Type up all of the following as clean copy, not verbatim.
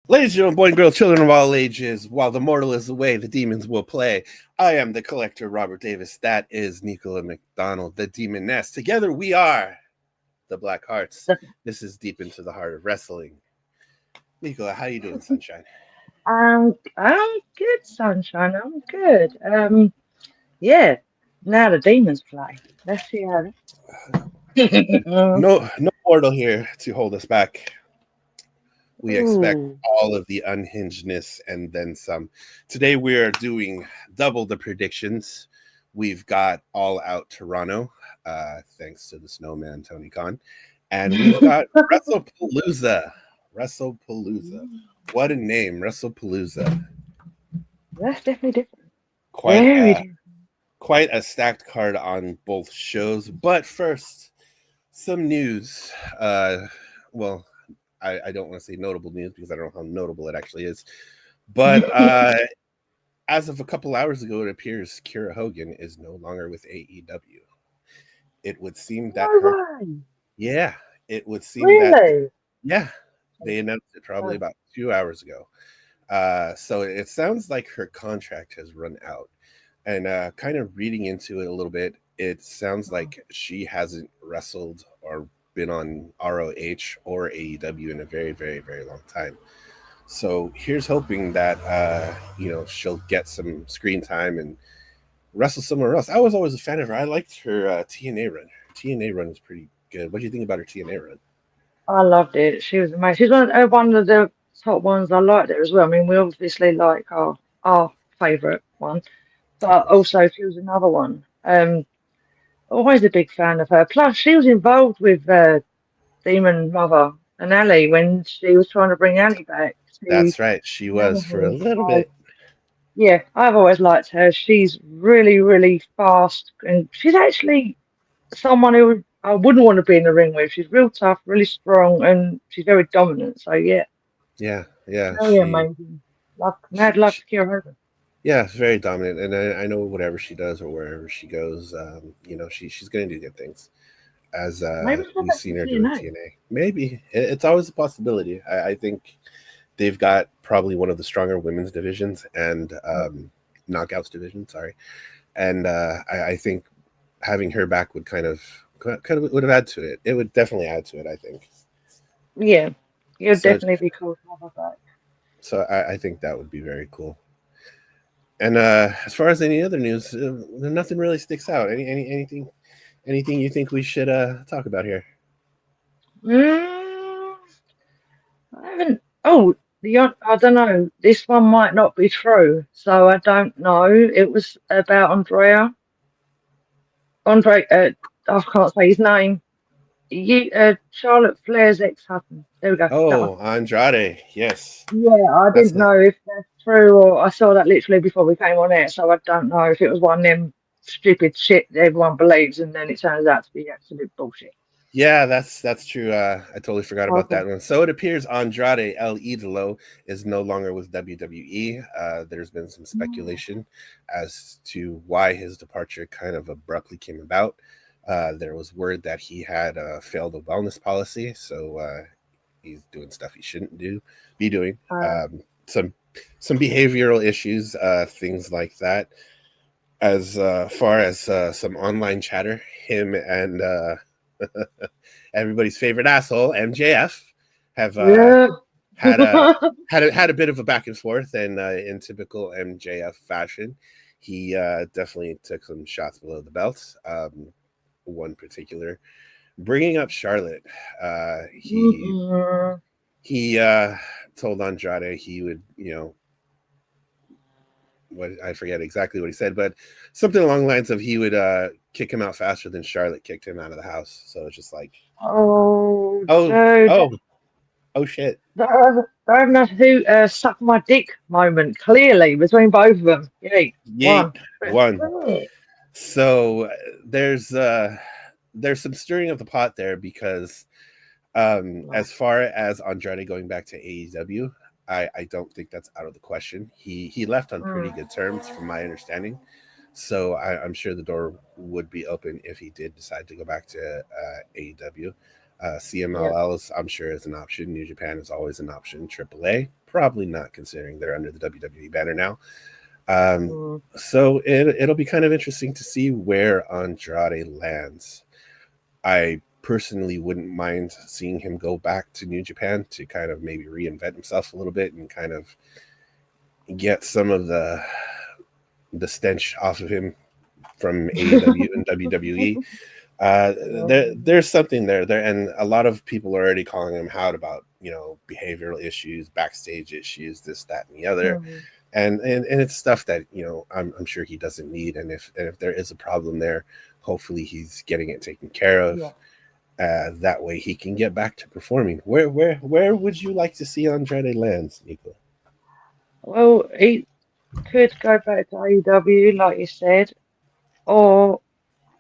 Ladies and gentlemen, boys and girls, children of all ages, while the mortal is away, the demons will play. I am the collector, Robert Davis. That is Nicola McDonald, the demoness. Together we are the Black Hearts. This is Deep into the Heart of Wrestling. Nicola, how you doing, sunshine? I'm good, sunshine. I'm good. Yeah. Now the demons play. Let's see how. No mortal here to hold us back. We expect Ooh. all of the unhingedness and then some. Today we are doing double the predictions. We've got All Out Toronto, thanks to the snowman Tony Khan. And we've got WrestlePalooza. WrestlePalooza. What a name, WrestlePalooza. That's definitely different. Quite Very a different. quite a stacked card on both shows. But first, some news. Well, I don't want to say notable news because I don't know how notable it actually is. But as of a couple hours ago, it appears Kira Hogan is no longer with AEW. It would seem that No her, way. yeah, it would seem that, Really? yeah, they announced it probably about 2 hours ago. So it sounds like her contract has run out. And kind of reading into it a little bit, it sounds like she hasn't wrestled or been on ROH or AEW in a very, very, very long time. So here's hoping that she'll get some screen time and wrestle somewhere else. I was always a fan of her. I liked her TNA run. Her TNA run was pretty good. What do you think about her TNA run? I loved it. She was amazing. She's one of the top ones. I liked it as well. I mean, we obviously like our favourite one, Of but course. also she was another one. Always a big fan of her. Plus, she was involved with Demon Mother and Ali when she was trying to bring Ali back to That's right. She was for a Navajo. little So, bit. yeah, I've always liked her. She's really, really fast, and she's actually someone who I wouldn't want to be in the ring with. She's real tough, really strong, and she's very dominant. So, yeah, Yeah, yeah. very amazing. Love, mad love She for Kira Hogan. yeah, it's very dominant, and I know whatever she does or wherever she goes, she's going to do good things. As Maybe she'll go we've back to seen her do in TNA. TNA, maybe it's always a possibility. I think they've got probably one of the stronger women's divisions and knockouts division. Sorry, and I think having her back would kind of would have added to it. It would definitely add to it. I think Yeah, you'd so. definitely be cool to have her back. So I think that would be very cool. And as far as any other news, nothing really sticks out. Anything you think we should talk about here? Mm, I haven't. Oh, I don't know. This one might not be true, so I don't know. It was about Andrea. Andre. I can't say his name. Charlotte Flair's ex-husband. There we go. That one. Oh, Andrade, yes, Yeah, I that's didn't a know if that's true or I saw that literally before we came on air, so I don't know if it was one of them stupid shit that everyone believes and then it turns out to be absolute bullshit. yeah, that's true. I totally forgot about Okay. that one. So it appears Andrade El Idolo is no longer with WWE. There's been some Mm. speculation as to why his departure kind of abruptly came about. There was word that he had failed a wellness policy, so he's doing stuff he shouldn't be doing. Uh, Some behavioral issues, things like that. As far as some online chatter, him and everybody's favorite asshole MJF have yeah. had a had a bit of a back and forth, and in typical MJF fashion, he definitely took some shots below the belt. One particular, bringing up Charlotte, he Mm-mm. he told Andrade he would, what I forget exactly what he said, but something along the lines of he would kick him out faster than Charlotte kicked him out of the house. So it's just like, Oh, oh, dude. oh, oh shit. That was who suck my dick moment, clearly, between both of them. Yeah, Yeet, one. one. So there's some stirring of the pot there because as far as Andrade going back to AEW, I don't think that's out of the question. He left on pretty Mm, good terms, from my understanding. So I'm sure the door would be open if he did decide to go back to AEW. yeah. CMLL is, I'm sure, is an option. New Japan is always an option. AAA probably not, considering they're under the WWE banner now. Mm. So it'll be kind of interesting to see where Andrade lands. I personally wouldn't mind seeing him go back to New Japan to kind of maybe reinvent himself a little bit and kind of get some of the stench off of him from AEW and WWE. There's something there, and a lot of people are already calling him out about, you know, behavioral issues, backstage issues, this, that, and the other. And it's stuff that, you know, I'm sure he doesn't need. And if there is a problem there, hopefully he's getting it taken care of. Yeah. That way he can get back to performing. Where would you like to see Andrade land, Nico? Well, he could go back to AEW, like you said, or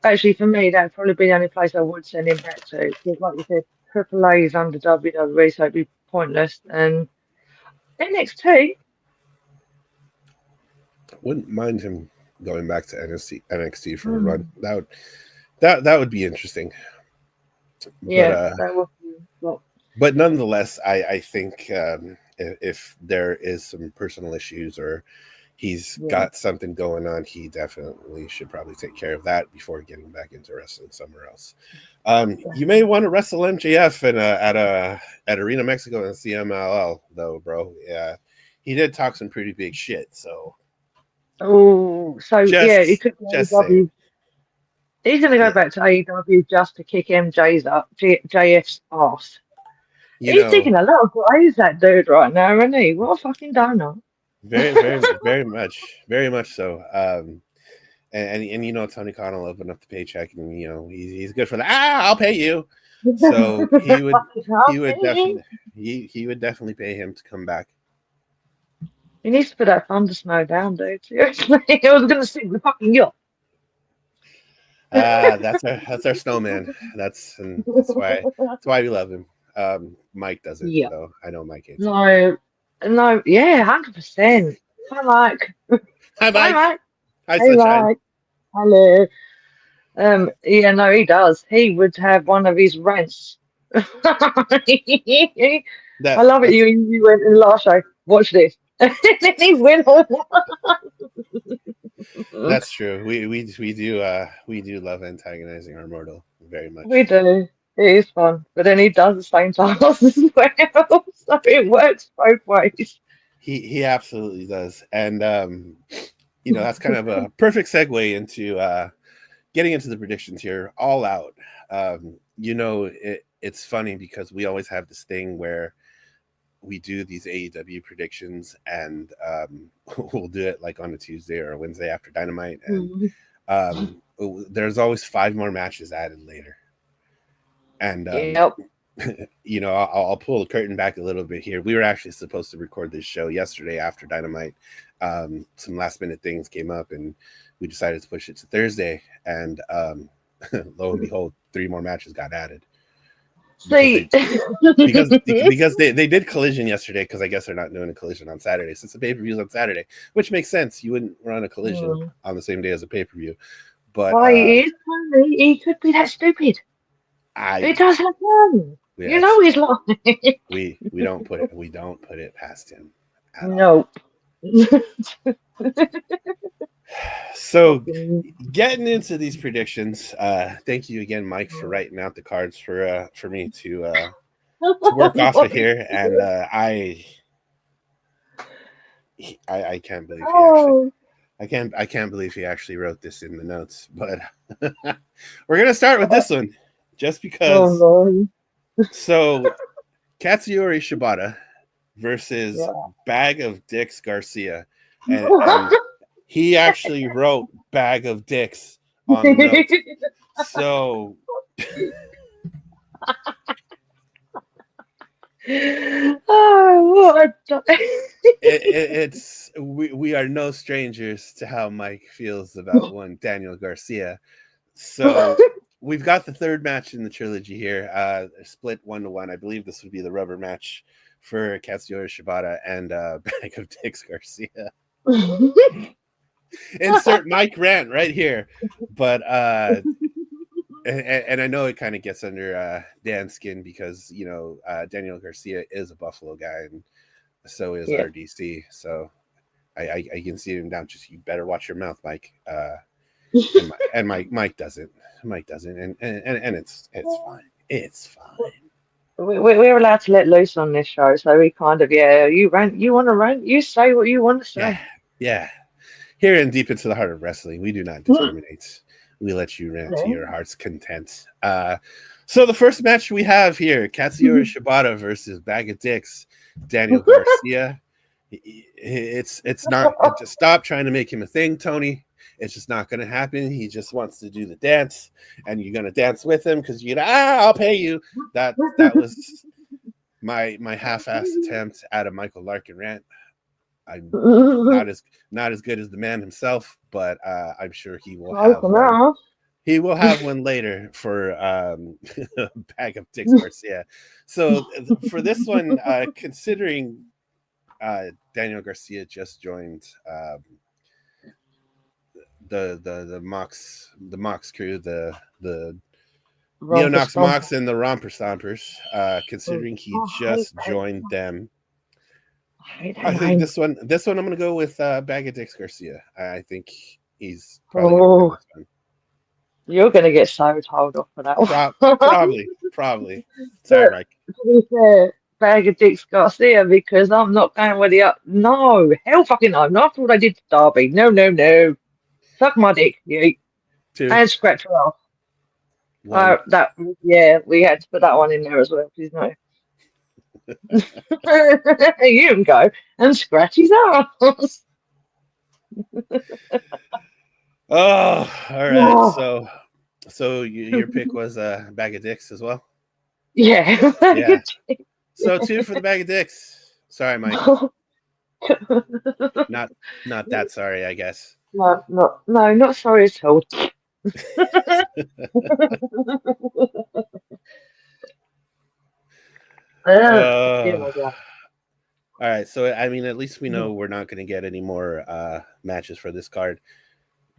actually for me, that'd probably be the only place I would send him back to. Because, like you said, Triple A is under WWE, so it'd be pointless. And NXT, Wouldn't mind him going back to NXT for a run. That would be interesting. yeah, that would be. But nonetheless, I think if there is some personal issues or he's got something going on, he definitely should probably take care of that before getting back into wrestling somewhere else. You may want to wrestle MJF at Arena Mexico and CMLL, though, bro. Yeah, he did talk some pretty big shit. So, He could go just AEW. He's going to go yeah. back to AEW just to kick JF's ass. You He's know, taking a lot of graves, that dude, right now, isn't he? What a fucking donut. very much so. And you know, Tony Khan will open up the paycheck, and you know he's good for that. I'll pay you. So he would definitely pay him to come back. He needs to put that thunder snow down, dude. Seriously, I was going to sing the fucking yacht. That's our snowman. That's why we love him. Mike doesn't, Yeah. though. I know Mike hates No, yeah, 100%. Hi, Mike. Hi, Mike. Hi, Mike. Hi, Hey, Sunshine. Mike. Hello. Yeah, no, he does. He would have one of his rants. I love it. You went in the last show. Watch this. And then he went on. That's true. We do love antagonizing our mortal very much. We do. It is fun. But then he does the same task as well. So it works both ways. He absolutely does. And you know, that's kind of a perfect segue into getting into the predictions here. All Out. You know, it's funny because we always have this thing where we do these AEW predictions, and we'll do it like on a Tuesday or a Wednesday after Dynamite, and there's always 5 more matches added later. And you know, I'll pull the curtain back a little bit here. We were actually supposed to record this show yesterday after Dynamite. Some last minute things came up, and we decided to push it to Thursday. And lo and behold, 3 more matches got added. Because they did Collision yesterday, because I guess they're not doing a Collision on Saturday since the pay-per-view's on Saturday, which makes sense. You wouldn't run a Collision on the same day as a pay-per-view. But he could be that stupid. It does happen. Yes, you know he's lying. we don't put it past him at all. So getting into these predictions, thank you again, Mike, for writing out the cards for me to work off of here. And I can't believe I can't believe he actually wrote this in the notes. But we're gonna start with this one, just because. So Katsuyori Shibata versus Bag of Dicks Garcia, and he actually wrote Bag of Dicks on the notes. So we are no strangers to how Mike feels about one Daniel Garcia. So we've got the 3rd match in the trilogy here, split 1-1. I believe this would be the rubber match for Katsuyori Shibata and Bag of Dicks Garcia. Insert Mike rant right here. But and I know it kind of gets under Dan's skin because, you know, Daniel Garcia is a Buffalo guy, and So is Yeah. RDC. So I can see him down. Just you better watch your mouth, Mike. And Mike doesn't. Mike doesn't, and it's fine. It's fine. We're allowed to let loose on this show, so we kind of, yeah, you rant, you want to rant, you say what you want to Yeah, say. yeah. Here in deep into the heart of wrestling, we do not discriminate. We let you rant to Yeah. your heart's content. So the first match we have here, Katsuyori Shibata versus Bag of Dicks, Daniel Garcia. It's not. Just stop trying to make him a thing, Tony. It's just not going to happen. He just wants to do the dance, and you're going to dance with him because I'll pay you. That was my half-assed attempt at a Michael Larkin rant. I'm not as good as the man himself, but I'm sure he will Close have one. enough. He will have one later for Bag of Dicks Garcia. So for this one, considering Daniel Garcia just joined the Mox crew, the Romper Neonox stomper. Mox and the Romper Stompers, considering he I hate just joined them. I hate that I think name. this one I'm gonna go with Bag of Dicks Garcia. I think he's probably gonna win Oh, this one. you're going to get so told off for that one. Probably. Sorry, But Mike. to be fair, Bag of Dicks Garcia, because I'm not going with the up. No, hell fucking no. Not what I did to Darby. No, no, no. Suck my dick, you. 2, And scratch her off. 1. That, yeah, we had to put that one in there as well, please no. You can go and scratch his ass. Oh, all right. Oh, So your pick was Bag of Dicks as well. yeah, Bag Yeah. of Dicks. So 2 for the Bag of Dicks. Sorry, Mike. Not that sorry, I guess. No, not sorry at all. Yeah, Uh, my God. all right. So I mean, at least we know we're not going to get any more matches for this card.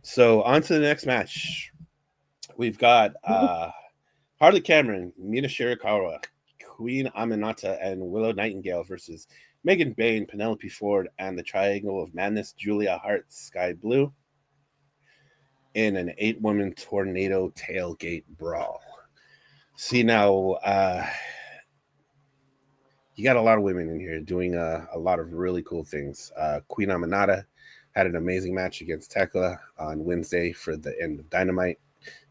So on to the next match. We've got Harley Cameron, Mina Shirakawa, Queen Aminata, and Willow Nightingale versus Megan Bain, Penelope Ford, and the Triangle of Madness, Julia Hart, Sky Blue, in an 8-woman tornado tailgate brawl. See, now you got a lot of women in here doing a lot of really cool things. Queen Aminata had an amazing match against Tekla on Wednesday for the end of Dynamite.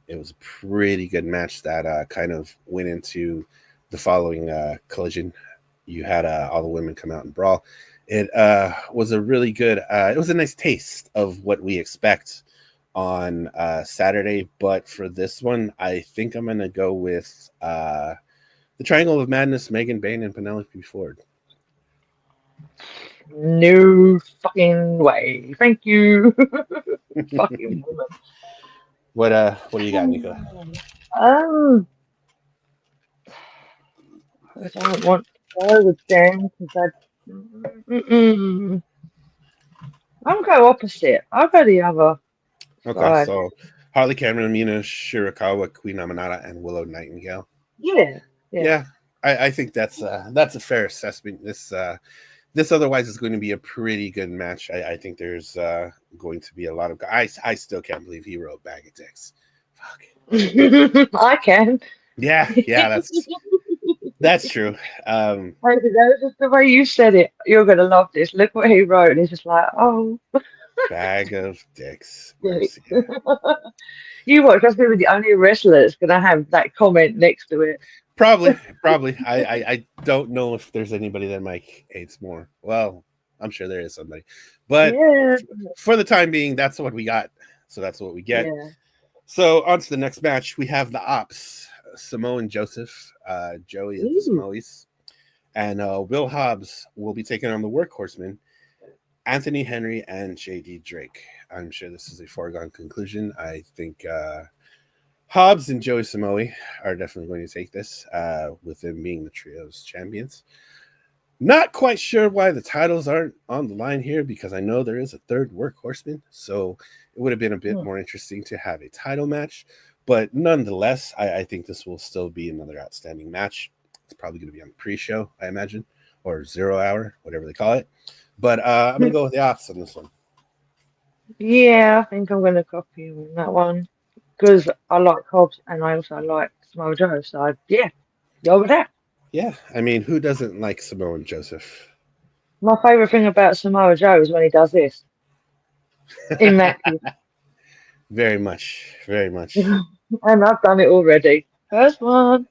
It was a pretty good match that kind of went into the following collision. You had all the women come out and brawl. It was a really good, it was a nice taste of what we expect on Saturday. But for this one, I think I'm going to go with the Triangle of Madness, Megan Bain, and Penelope Ford. No fucking way. Thank you. Fucking woman. What do you got, Nico? Um, I don't want to go with them because I. Mm-mm. I'll go opposite. I'll go the other Okay, side. so Harley Cameron, Mina Shirakawa, Queen Aminata, and Willow Nightingale. Yeah, yeah, Yeah, I think that's a fair assessment. This otherwise is going to be a pretty good match. I think there's going to be a lot of. I still can't believe he wrote Bag of Dicks. Fuck. I can. Yeah, that's true. That was just the way you said it. You're gonna love this. Look what he wrote. And it's just like, oh, Bag of Dicks, dick. Garcia. You watch. That's gonna be the only wrestler that's gonna have that comment next to it. Probably. I don't know if there's anybody that Mike hates more. Well, I'm sure there is somebody, but Yeah, for the time being, that's what we got. So that's what we get. yeah. So on to the next match. We have the Ops, Samoan Joseph, Joey of the Ooh. Samoas, and Will Hobbs will be taking on the Workhorsemen, Anthony Henry and JD Drake. I'm sure this is a foregone conclusion. I think Hobbs and Joey Samoa are definitely going to take this, with them being the trios champions. Not quite sure why the titles aren't on the line here because I know there is a third Workhorseman, so it would have been a bit more interesting to have a title match. But nonetheless, I think this will still be another outstanding match. It's probably going to be on the pre-show, I imagine, or 0 hour, whatever they call it. But I'm gonna go with the opps on this one. Yeah, I think I'm going to copy you on that one because I like Hobbs and I also like Samoa Joe. So yeah, go with that. Yeah, I mean, who doesn't like Samoan Joseph? My favourite thing about Samoa Joe is when he does this. Immaculate. Very much, very much. And I've done it already. First one.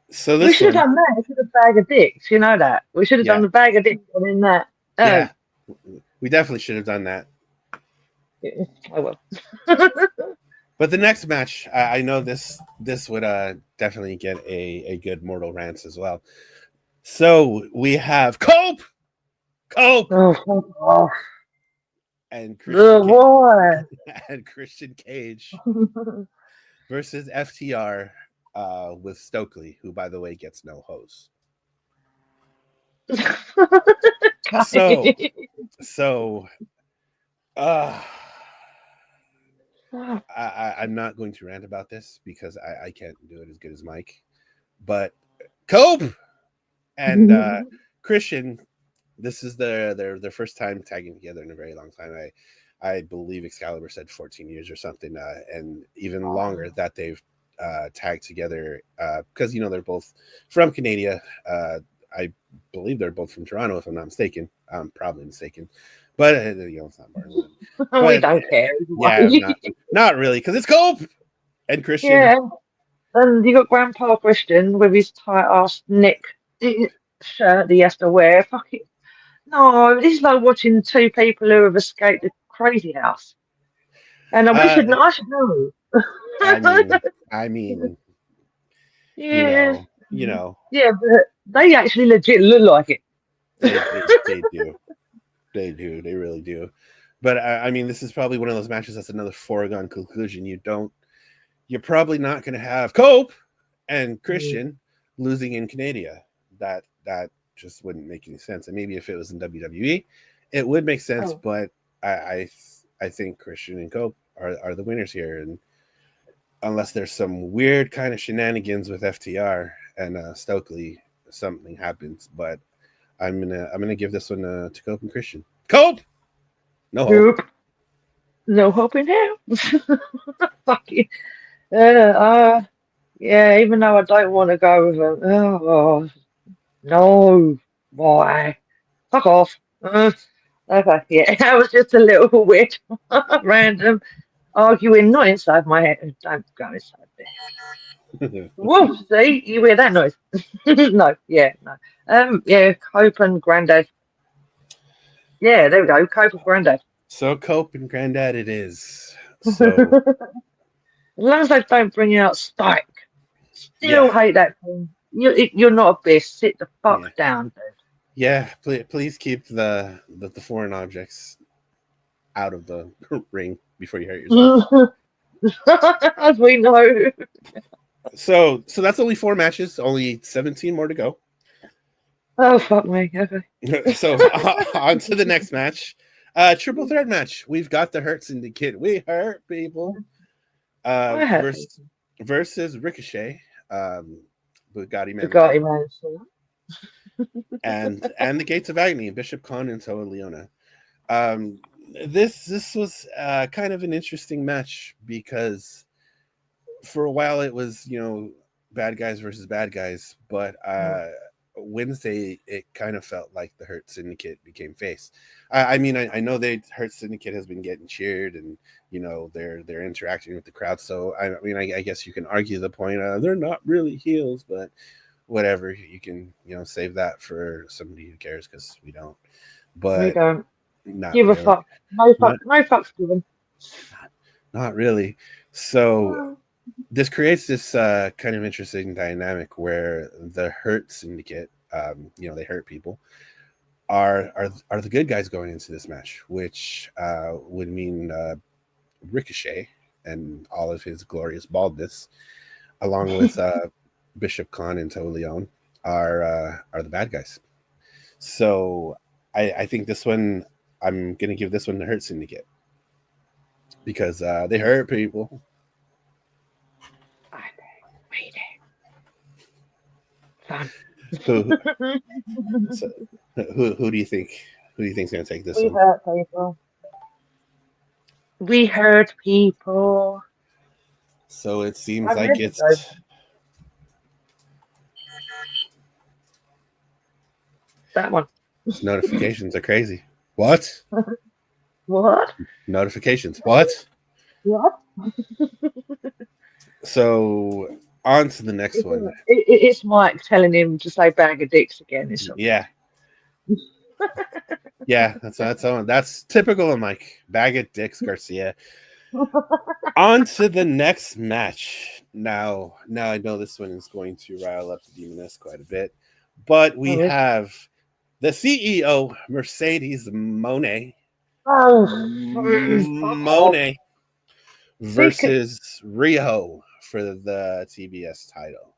So We this should have one, done that instead of bag of dicks. You know that. We should have done yeah, the bag of dicks and then that. Oh, yeah, we definitely should have done that. oh well. But the next match, I know this would definitely get a good mortal rants as well. So we have Cope, Oh, fuck off. and The boy. And Christian Cage versus FTR with Stokely, who by the way gets no host. So so uh I'm not going to rant about this because I can't do it as good as Mike. But Cope and Christian, this is their first time tagging together in a very long time. I believe Excalibur said 14 years or something, and even longer that they've tagged together because they're both from Canada. I believe they're both from Toronto, if I'm not mistaken. I'm probably mistaken, but it's not important. We But don't care. yeah, not really, because it's Cope and Christian. Yeah, and you got Grandpa Christian with his tight ass neck shirt that he has to wear. Fuck it. No, this is like watching two people who have escaped the crazy house. And we Uh, should know. I should know. I mean, I mean, you Yeah, know, you know, yeah, but they actually legit look like it. they do, they really do. But I mean, this is probably one of those matches that's another foregone conclusion. You're probably not going to have Cope and Christian losing in Canada. That just wouldn't make any sense. And maybe if it was in WWE, it would make sense. Oh, But I think Christian and Cope are the winners here, and unless there's some weird kind of shenanigans with FTR and Stokely, something happens. But I'm gonna give this one to Cope and Christian. Cope, no hope. nope. No hope in hell. Fuck you. Yeah, even though I don't want to go with them. Oh, no. Why? Fuck off. Okay, yeah, that was just a little weird, random arguing, not inside my head. Don't go inside there. Whoa, see, you hear that noise? No, yeah, no. Yeah, Cope and Grandad. Yeah, there we go. Cope and Grandad. So Cope and Granddad it is. So As long as they don't bring out Spike. yeah, Still hate that thing. You're not a beast. Sit the yeah, fuck down, yeah. Please keep the foreign objects out of the ring before you hurt yourself. dude. As we know. So that's only 4 matches, only 17 more to go. Oh, fuck me. Okay. So on to the next match. Triple threat match. We've got the Hurt Syndicate. We hurt people. I have Versus Ricochet, Bugatti Bugatti Mansion, Mansion. and the Gates of Agony, Bishop Khan and Toa Leona. Um, this was kind of an interesting match because for a while it was bad guys versus bad guys, but Wednesday it kind of felt like the Hurt Syndicate became face. I mean, I know they Hurt Syndicate has been getting cheered, and they're interacting with the crowd. So I mean, I guess you can argue the point. They're not really heels, but whatever. You can save that for somebody who cares, because we don't. We But don't not give a really. fuck. No fuck. Not No fucks given. not really. So this creates this kind of interesting dynamic where the Hurt Syndicate, they hurt people, are the good guys going into this match, which would mean Ricochet and all of his glorious baldness, along with Bishop Khan and Toa Leon, are the bad guys. So I think this one, I'm gonna give this one the Hurt Syndicate because they hurt people. I read it. Fun. Who so, who do you think? Who do you think's gonna take this We one? hurt people. We hurt people. So it seems I've like never go that one. notifications are crazy. What? What? Notifications. What? What? So on to the next one. It's Mike telling him to say bag of dicks again. It's Yeah, yeah. That's typical of Mike. Bag of dicks, Garcia. On to the next match. Now I know this one is going to rile up the Demoness quite a bit, but we have the CEO Mercedes fuck off. Monet versus Rio for the TBS title.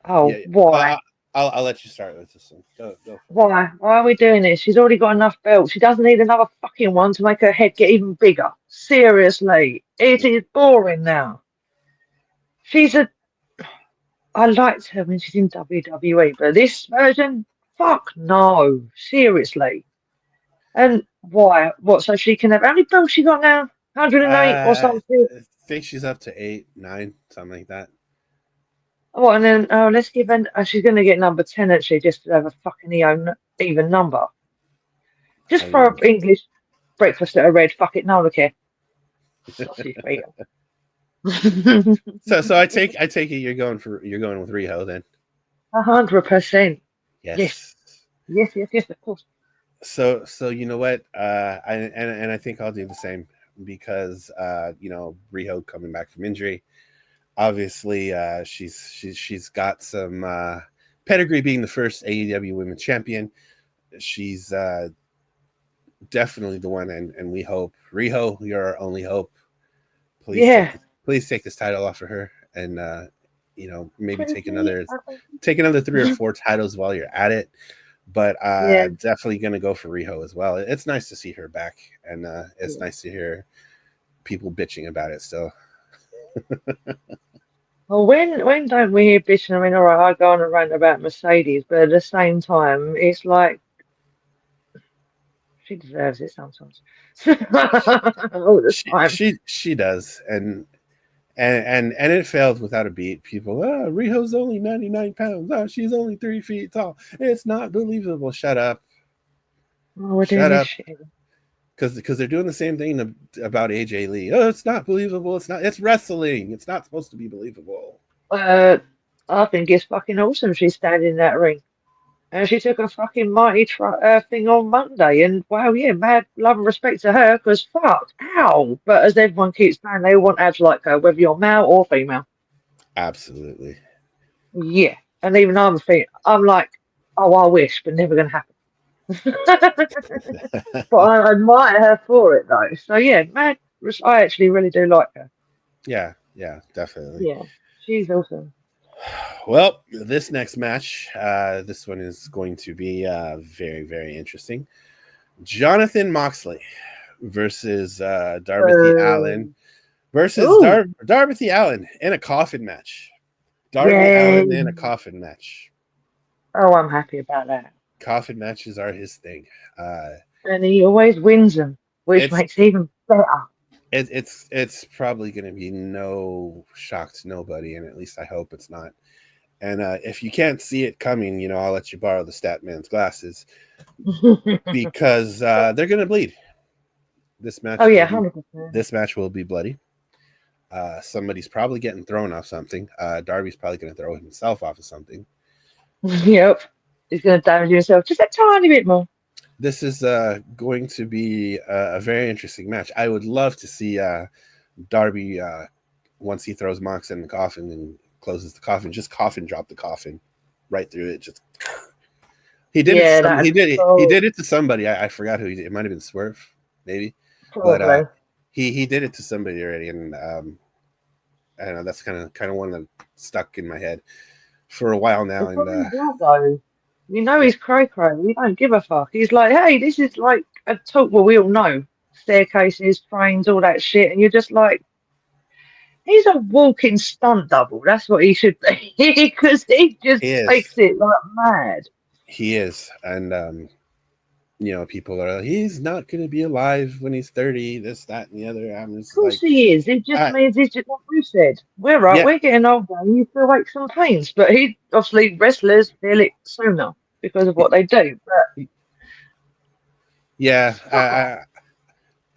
Oh, Yeah, why? I'll let you start with this one. Go for it. Why? Why are we doing this? She's already got enough belts. She doesn't need another fucking one to make her head get even bigger. Seriously, it is boring now. She's a. I liked her when she's in WWE, but this version, fuck no. Seriously. And why? What? So she can have how many belts she got now? 108 or I something. think she's up to 8, 9, something like that. Oh, and then let's give her. She's gonna get number 10 actually, just to have a fucking even number. Just I for mean, an English breakfast at a red. Fuck it, no one care. Sausage feet. so I take it you're going with Riho then. 100%. Yes, Yes. yes, of course. So you know what? I think I'll do the same because Riho coming back from injury. Obviously, she's got some pedigree being the first AEW Women's Champion. She's definitely the one, and we hope Riho, you're our only hope. Yeah. Please take this title off of her, and maybe 20. take another 3 or 4 titles while you're at it. But Yeah. definitely gonna go for Riho as well. It's nice to see her back, and it's Yeah. nice to hear people bitching about it still. Well, when don't we hear bitching? I mean, all right, I go on a rant about Mercedes, but at the same time, it's like she deserves it sometimes. All the time. She does, and it failed without a beat. People, Riho's only 99 pounds. Oh, she's only 3 feet tall. It's not believable. Shut up, Oh, we're doing shut this up. shit. Because they're doing the same thing about AJ Lee. Oh, it's not believable. It's not. It's wrestling. It's not supposed to be believable. Uh, I think it's fucking awesome she's standing in that ring. And she took a fucking mighty thing on Monday. And wow, yeah, mad love and respect to her because fuck, ow. But as everyone keeps saying, they want abs like her, whether you're male or female. Absolutely. Yeah. And even I'm like, oh, I wish, but never going to happen. But I admire her for it though. So yeah, mad. I actually really do like her. yeah, definitely. Yeah, she's awesome. Well, this next match, this one is going to be very, very interesting. Jonathan Moxley versus Darby Allen versus Ooh, Darby Allen in a coffin match. Darby yay. Allen in a coffin match. Oh, I'm happy about that. Coffin matches are his thing. Uh, And he always wins them, which it's makes it even better. it's probably going to be no shock to nobody, and at least I hope it's not. And if you can't see it coming, I'll let you borrow the stat man's glasses because they're going to bleed. This Oh match yeah, will be 100%. this match will be bloody. Somebody's probably getting thrown off something. Darby's probably going to throw himself off of something. Yep. He's going to damage himself just a tiny bit more. This is going to be a very interesting match. I would love to see Darby once he throws Mox in the coffin and closes the coffin, just coffin drop the coffin right through it. Just he did it. To Yeah, some, that'd be he cool. did it to somebody. I forgot who he did. It might have been Swerve, maybe, but Probably. he did it to somebody already, and I don't know. That's kind of one that stuck in my head for a while now, It's and probably will though. You know he's cray cray. He don't give a fuck. He's like, hey, this is like a talk. Well, we all know staircases, trains, all that shit, and you're just like, He's a walking stunt double. That's what he should be because he just He is. takes it like mad. He is. And people are like, he's not going to be alive when he's 30, this, that, and the other. I'm Of just course like, he is. It just I, means he's just like we said. We're right. yeah, We're getting older. And you still aches and pains, but he obviously wrestlers feel it sooner because of what they do. But yeah. fuck,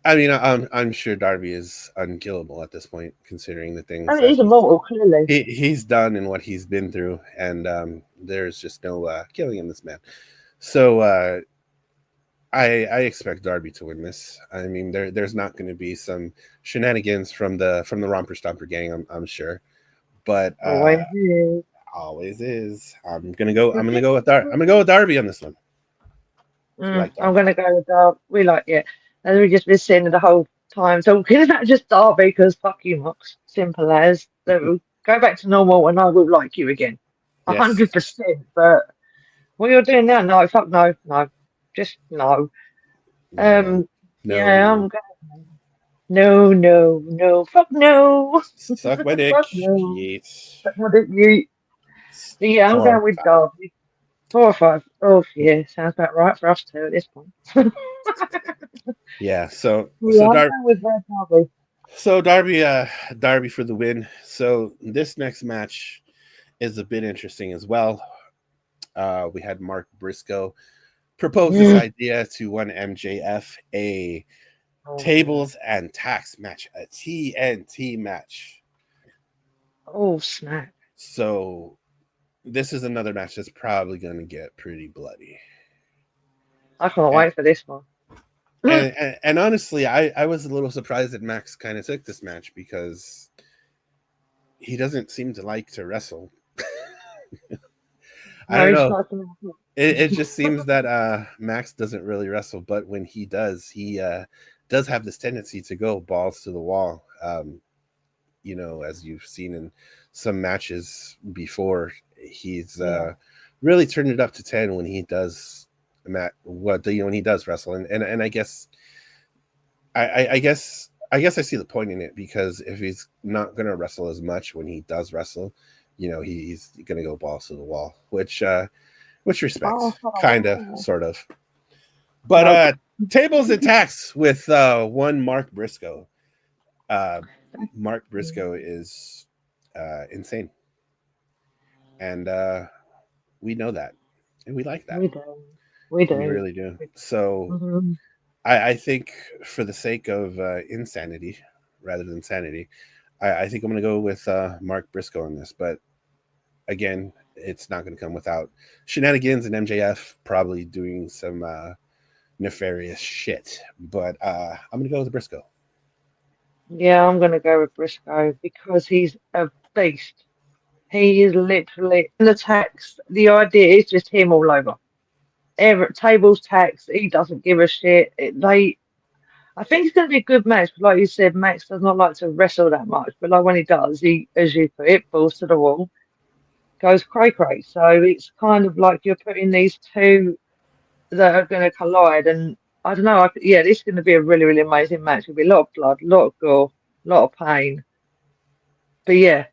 I mean, I'm sure Darby is unkillable at this point, considering the I things mean, that he's immortal clearly. he's done and what he's been through, and there's just no killing in this man. So I expect Darby to win this. I mean, there's not going to be some shenanigans from the Romper Stomper gang, I'm sure, but Always is. always is. I'm gonna go with Darby on this one. If you like I'm Darby, gonna go with Darby. We like it. And we just been saying it the whole time. So is that just Darby? Because fuck you, Mox. Simple as. So go back to normal, and I will like you again. yes, 100%. But what you're doing now? No, fuck no, no, just no. no, Um, yeah, no, I'm going. No, no, no, fuck no, suck my dick, fuck no. Yeet. Fuck my dick, you. Yeah, I'm 4 going with 5. Darby. 4 or 5. Oh, yeah, sounds about right for us two at this point. Yeah, so Yeah, I'm going with Darby. Darby Darby for the win. So this next match is a bit interesting as well. We had Mark Briscoe propose this Mm. idea to one MJF, a Oh, no. tables and tax match, a TNT match. Oh, snap. So this is another match that's probably going to get pretty bloody. I can't And wait for this one. Mm. and honestly, I was a little surprised that Max kind of took this match because he doesn't seem to like to wrestle. I No, don't he's know. not. It just seems that Max doesn't really wrestle, but when he does have this tendency to go balls to the wall. As you've seen in some matches before, he's Yeah. really turned it up to 10 when he does when he does wrestle, and I guess I guess I see the point in it because if he's not going to wrestle as much when he does wrestle, he's going to go balls to the wall, which respect, Oh, I don't kind of, know. sort of. But Nope. tables and tacks with one Mark Briscoe. Uh, Mark Briscoe is insane, and we know that, and we like that. We do. We We do. really do. So Mhm. I think, for the sake of insanity rather than sanity, I think I'm going to go with Mark Briscoe on this. But again, it's not going to come without shenanigans and MJF probably doing some nefarious shit. But I'm going to go with Briscoe. Yeah, I'm gonna go with Briscoe because he's a beast. He is literally in the tax. The idea is just him all over. Tables tax. He doesn't give a shit. I think it's going to be a good match. Like you said, Max does not like to wrestle that much, but like when he does, he, as you put it, balls to the wall, goes cray cray. So it's kind of like you're putting these two that are going to collide, and I don't know. Yeah, this is going to be a really, really amazing match. It'll be a lot of blood, a lot of gore, a lot of pain. But yeah,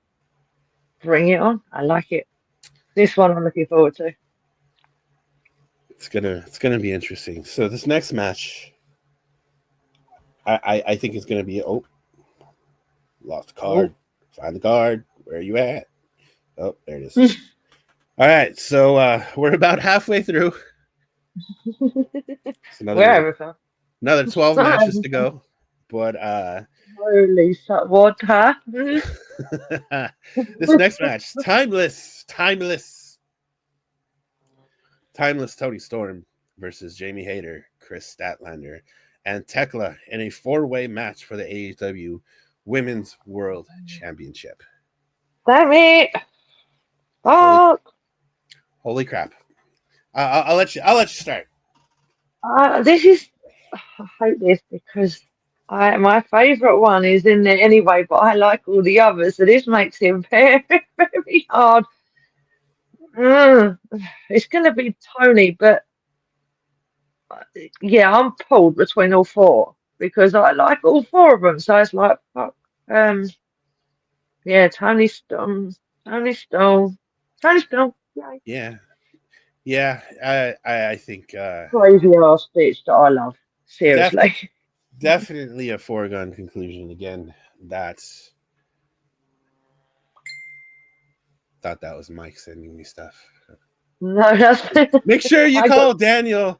bring it on. I like it. This one I'm looking forward to. It's gonna be interesting. So this next match, I think it's gonna be lost the Oh. card. Find the card. Where are you at? Oh, there it is. All right, so we're about halfway through. It's Wherever, fam. another 12 matches to go. But Holy what, huh? this next match, timeless Tony Storm versus Jamie Hayter, Chris Statlander, and Tekla in a four-way match for the AEW Women's World Championship. Damn it! Holy, Fuck! holy crap! I'll let you. I'll let you start. This is. I hate this because my favourite one is in there anyway, but I like all the others, so this makes it very, very hard. Mm, it's going to be Tony, but yeah, I'm pulled between all four because I like all four of them, so it's like, fuck. Um, Yeah, Tony Storm. Tony Storm. Tony Storm. Yay. Yeah, yeah. I think Crazy ass bitch that I love. def- Seriously. definitely a foregone conclusion. Again, that's thought that was Mike sending me stuff. No, that's Make sure you I got. call Daniel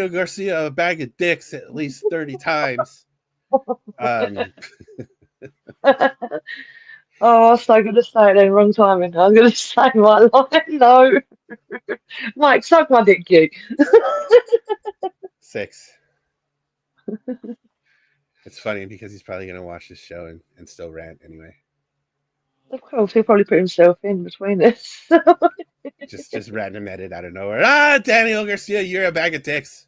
Garcia a bag of dicks at least 30 times. Um, Oh, I was so gonna say it in wrong timing. I was gonna say my line. No, Mike, suck my dick, you. 6. It's funny because he's probably gonna watch this show and still rant anyway. Of course, he'll probably put himself in between us. Just random edit out of nowhere. Ah, Daniel Garcia, you're a bag of dicks.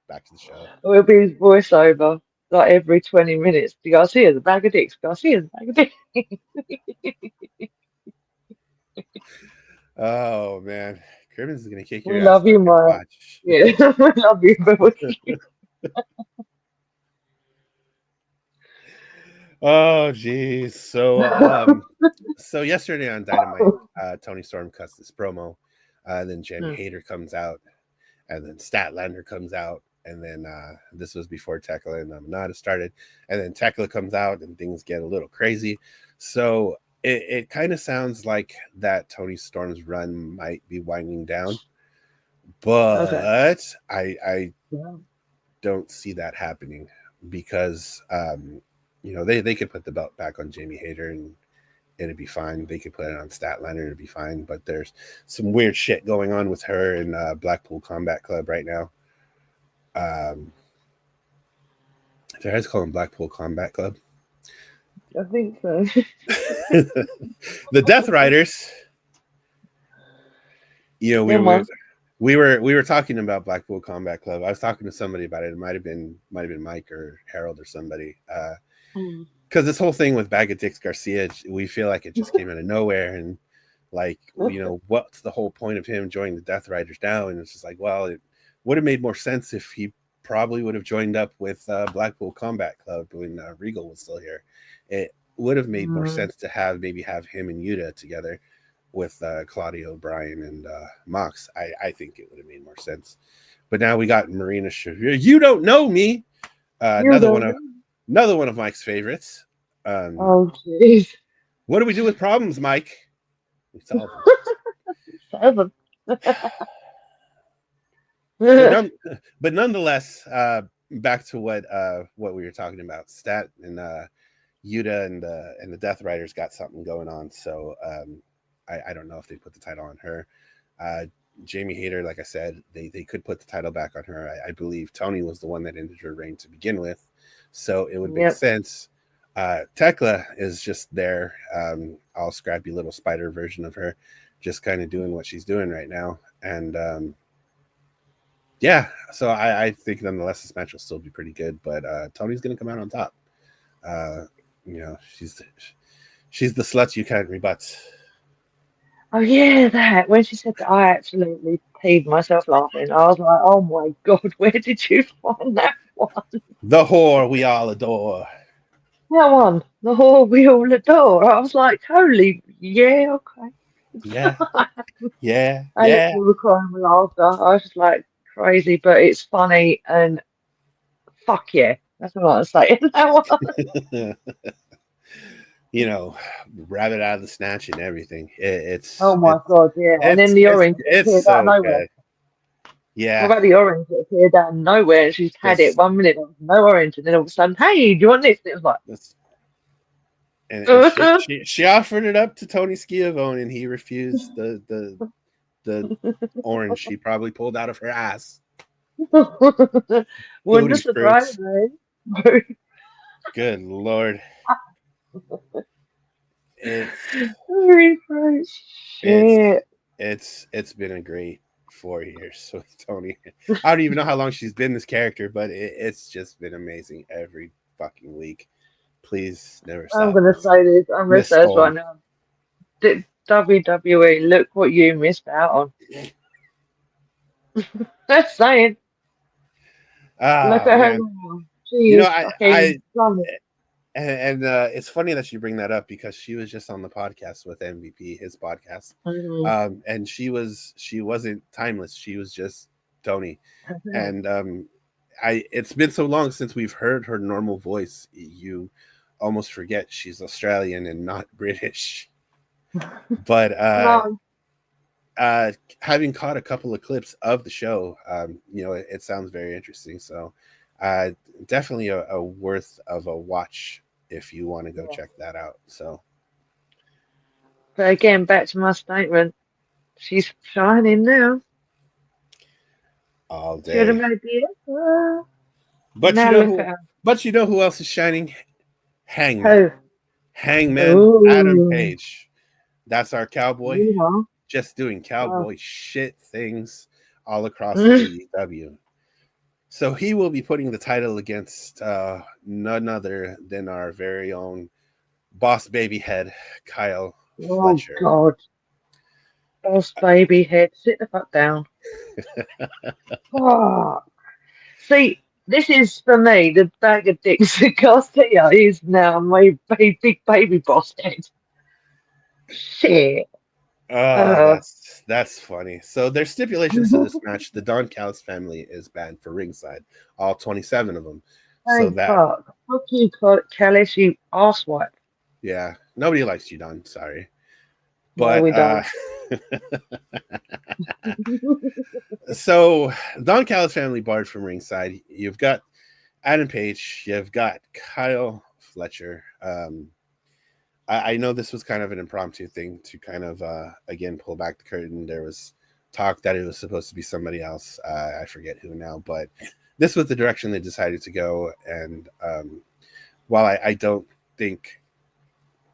Back to the show. It'll be his voiceover like every 20 minutes. Garcia's a bag of dicks. Garcia's a bag of dicks. Oh man, Cribbins is gonna kick your We ass, love you, Marcus. Mike. Watch. Yeah, we love you, but Oh geez. So yesterday on Dynamite, Tony Storm cuts this promo. Then Jamie Hayter comes out, and then Statlander comes out, and then this was before Tekla and Amanada started, and then Tekla comes out, and things get a little crazy. So it kind of sounds like that Tony Storm's run might be winding down, okay. but I Yeah. don't see that happening because they could put the belt back on Jamie Hayter and it'd be fine. They could put it on Statlander, it'd be fine. But there's some weird shit going on with her in Blackpool Combat Club right now. Their heads call them Blackpool Combat Club. I think so. The Death Riders. We Never we mind. we were talking about Blackpool Combat Club. I was talking to somebody about it. It might have been Mike or Harold or somebody. Mm. Because this whole thing with Bag of Dicks Garcia, we feel like it just came out of nowhere, and like what's the whole point of him joining the Death Riders now? And it's just like, well, it would have made more sense if he probably would have joined up with Blackpool Combat Club when Regal was still here. It would have made more Mm. sense to have him and Yuta together with Claudio, Bryan, and Mox. I think it would have made more sense. But now we got Marina Shafir. You don't know me. You don't know. Another one of Mike's favorites. Oh, jeez. What do we do with problems, Mike? We solve them. Seven. But nonetheless, back to what we were talking about. Stat and Yuta and the Death Riders got something going on. So I don't know if they put the title on her. Jamie Hayter, like I said, they could put the title back on her. I believe Tony was the one that ended her reign to begin with, so it would make Yep. sense. Tekla is just there, all scrappy little spider version of her, just kind of doing what she's doing right now. And yeah, so I think nonetheless this match will still be pretty good, but Tony's going to come out on top. She's the slut you can't rebut. Oh yeah, that when she said that, I absolutely peed myself laughing. I was like, "Oh my God, where did you find that one? The whore we all adore. That one, the whole we all adore." I was like, "Holy, yeah, okay." Yeah, yeah, I yeah. literally was crying with laughter. I was just like crazy, but it's funny and fuck yeah, that's what I say. That one. Rabbit out of the snatch and everything. Oh my God, yeah. And then the orange that It's appeared out of so nowhere. good. What Yeah, about the orange that appeared out of nowhere? She's had it just 1 minute, there was no orange, and then all of a sudden, hey, do you want this? And it was this, and like, she offered it up to Tony Schiavone, and he refused the orange she probably pulled out of her ass. wouldn't have Tutti surprised fruits. me. Good Lord. It's Very fruit it's shit. it's been a great 4 years with Tony. I don't even know how long she's been this character, but it's just been amazing every fucking week. Please never I'm stop. gonna say this. I'm gonna Miss say this right Storm. now. WWE, look what you missed out on. Just saying. Look Ah at her man. now. She is I fucking stunning. it's funny that you bring that up because she was just on the podcast with MVP, his podcast, Mm. and she wasn't timeless. She was just Tony, and it's been so long since we've heard her normal voice. You almost forget she's Australian and not British. But No. uh, having caught a couple of clips of the show, it sounds very interesting. So, uh, definitely a worth of a watch if you want to go Yeah. check that out. So, But again, back to my statement. She's shining now. all Should have day. made the effort. But Now look at her. you know who else is shining? Hangman. Who? Hangman Adam Ooh. Page. That's our cowboy, Yeah. just doing Oh. cowboy shit things all across AEW. So he will be putting the title against none other than our very own boss baby head, Kyle Oh Fletcher. God. Boss baby head. Sit the fuck down. Oh. See, this is for me, the bag of dicks that Garcia is now my big baby boss head. Shit. Oh, Uh, that's funny. So there's stipulations to this match. The Don Callis family is banned for ringside, all 27 of them. So thank that, fuck. Fuck you, Kellis, you arsewipe. yeah, nobody likes you, Don. Sorry, No, but we don't. so Don Callis family barred from ringside. You've got Adam Page. You've got Kyle Fletcher. I know this was kind of an impromptu thing to kind of again pull back the curtain. There was talk that it was supposed to be somebody else. I forget who now, but this was the direction they decided to go. And while I don't think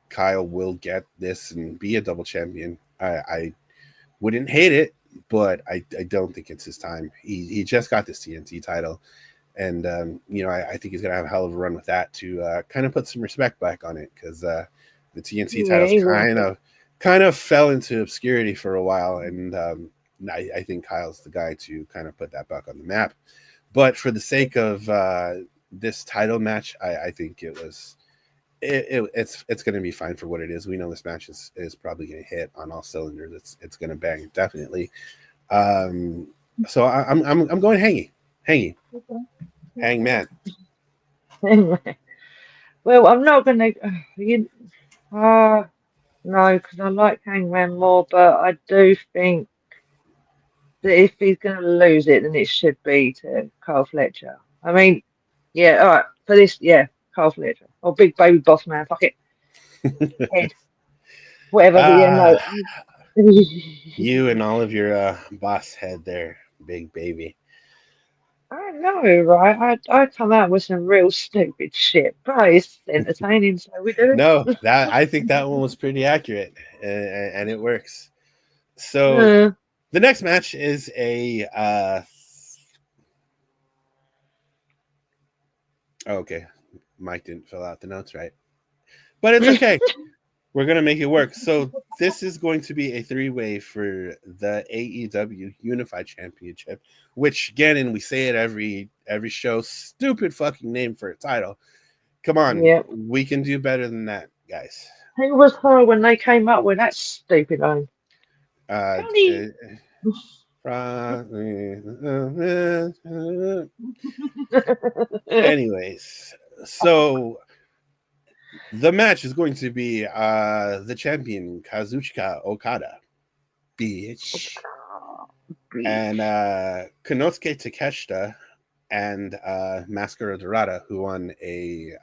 Kyle will get this and be a double champion, I wouldn't hate it, but I don't think it's his time. He just got this TNT title. And I think he's gonna have a hell of a run with that to kind of put some respect back on it because the TNT Yeah, titles he will. kind of fell into obscurity for a while, and I think Kyle's the guy to kind of put that back on the map. But for the sake of this title match, I think it's going to be fine for what it is. We know this match is probably going to hit on all cylinders. It's going to bang definitely. Um, so I'm going hangy, hangman. Anyway, well, I'm not gonna. You, uh, no, because I like Hangman more, but I do think that if he's gonna lose it, then it should be to Carl Fletcher. I mean, yeah, all right, for this, yeah, Carl Fletcher or Big Baby Boss Man, fuck it, head, whatever. But yeah, Ah, no. you and all of your boss head there, big baby. I know, right? I come out with some real stupid shit, but it's entertaining, so we do No, that I think that one was pretty accurate, and it works. So it. the next match is a okay. Mike didn't fill out the notes right, but it's okay. We're gonna make it work. So this is going to be a three-way for the AEW Unified Championship, which again, and we say it every show, stupid fucking name for a title. Come on, Yeah. we can do better than that, guys. Who was her when they came up with that stupid name? Uh, Tony. anyways, so the match is going to be the champion Kazuchika Okada, bitch, and Beach. Konosuke Takeshita and Mascara Dorada, who won a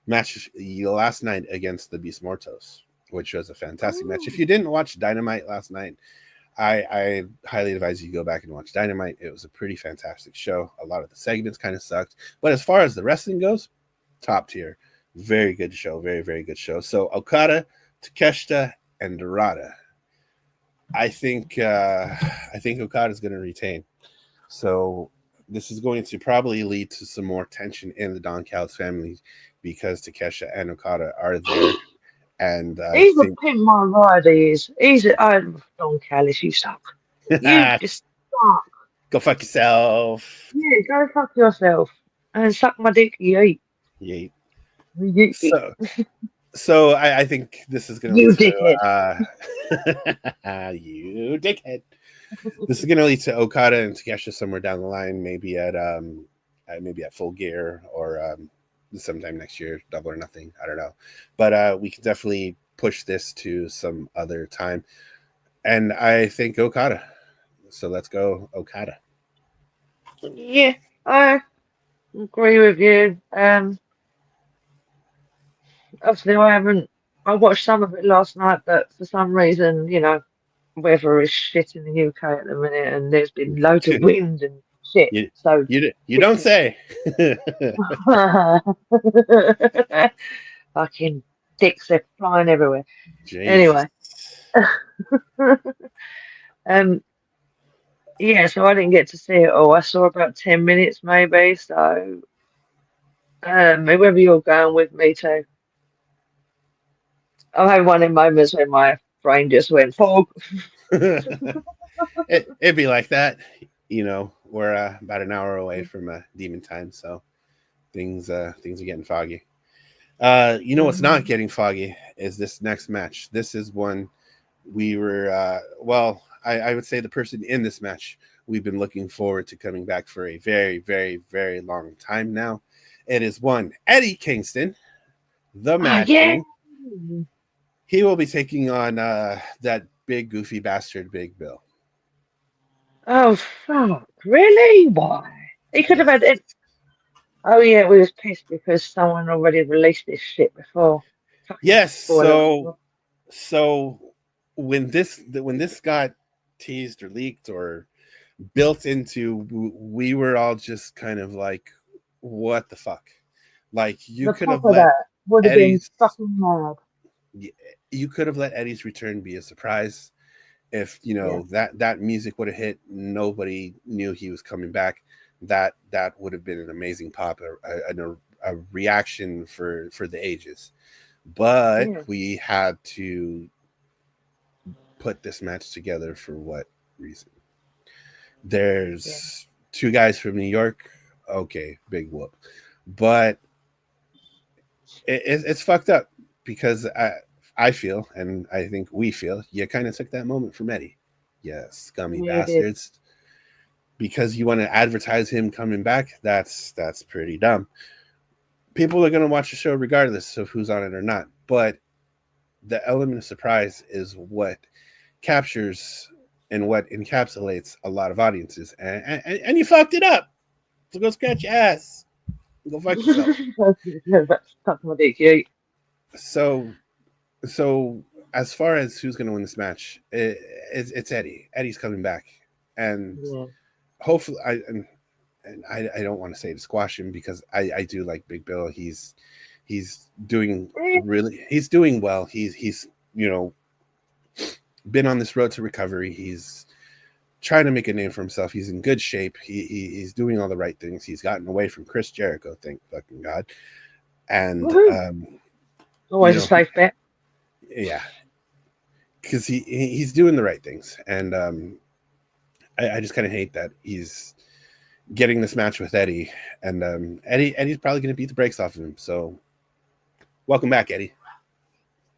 match last night against the Beast Mortos, which was a fantastic match. If Oh, you didn't watch Dynamite last night, I highly advise you go back and watch Dynamite. It was a pretty fantastic show. A lot of the segments kind of sucked, but as far as the wrestling goes, top tier. Very good show. Very, very good show. So Okada, Takeshita, and Dorada. I think Okada is going to retain. So this is going to probably lead to some more tension in the Don Callis family because Takesha and Okada are there, and I he's a think pimp my rider, he is. He's a Don Callis, you suck. You just suck. go fuck yourself. Yeah, go fuck yourself. And suck my dick, you eat. Yeet. You, So I think this is going to lead you dickhead. you dickhead. This is going to lead to Okada and Takeshita somewhere down the line, maybe at Full Gear or sometime next year, Double or Nothing. I don't know, but we can definitely push this to some other time. And I think Okada. So let's go Okada. Yeah, I agree with you. Obviously, I haven't. I watched some of it last night, but for some reason, weather is shit in the UK at the minute, and there's been loads of wind and shit. you, So, you don't say. fucking dicks are flying everywhere. Jesus. Anyway, um, yeah. So I didn't get to see it all. I saw about 10 minutes, maybe. So, whoever you're going with, me too. I had one of them moments when my brain just went fog. It'd be like that, We're about an hour away from demon time, so things are getting foggy. What's not getting foggy is this next match. This is one we were I would say the person in this match we've been looking forward to coming back for a very, very, very long time now. It is one Eddie Kingston, the Oh Mad yeah. King. He will be taking on that big goofy bastard Big Bill. Oh fuck! Really? Why? He could have Yes. had it. Oh yeah, we was pissed because someone already released this shit before. Fucking Yes. spoiler. So when this got teased or leaked or built into, we were all just kind of like, what the fuck? Like you The could have top of let that would have been Eddie's fucking mad. you could have let Eddie's return be a surprise. If Yeah. that music would have hit, nobody knew he was coming back. That would have been an amazing pop, a reaction for the ages. But Yeah. we had to put this match together for what reason? Yeah. There's two guys from New York. Okay, big whoop. But it's fucked up because I feel, and I think we feel, you kind of took that moment from Eddie. Yeah, scummy Yeah, he did. bastards. Because you want to advertise him coming back, that's pretty dumb. People are going to watch the show regardless of who's on it or not. But the element of surprise is what captures and what encapsulates a lot of audiences. And you fucked it up. So go scratch your ass. Go fuck yourself. Suck my dick, you. So so as far as who's going to win this match, it's Eddie. Eddie's coming back, and Yeah. hopefully, I don't want to say to squash him because I do like Big Bill. He's doing he's doing well. He's been on this road to recovery. He's trying to make a name for himself. He's in good shape. He's doing all the right things. He's gotten away from Chris Jericho, thank fucking God. And Woohoo. Always a safe bet. yeah, because he's doing the right things, and I just kind of hate that he's getting this match with Eddie, and Eddie's probably going to beat the brakes off of him. So, welcome back, Eddie.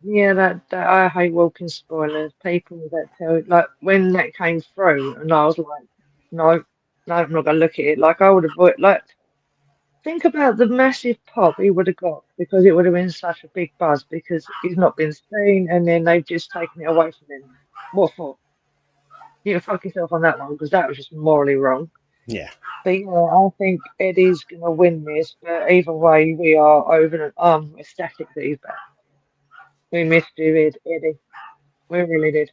Yeah, that I hate walking spoilers. People that tell like when that came through, and I was like, no, no, I'm not gonna look at it. Like I would have like think about the massive pop he would have got because it would have been such a big buzz because he's not been seen, and then they've just taken it away from him. What for? You know, fuck yourself on that one because that was just morally wrong. Yeah, But yeah, I think Eddie's gonna win this. But either way, we are over and ecstatic that he's back. We missed you, Eddie. We really did.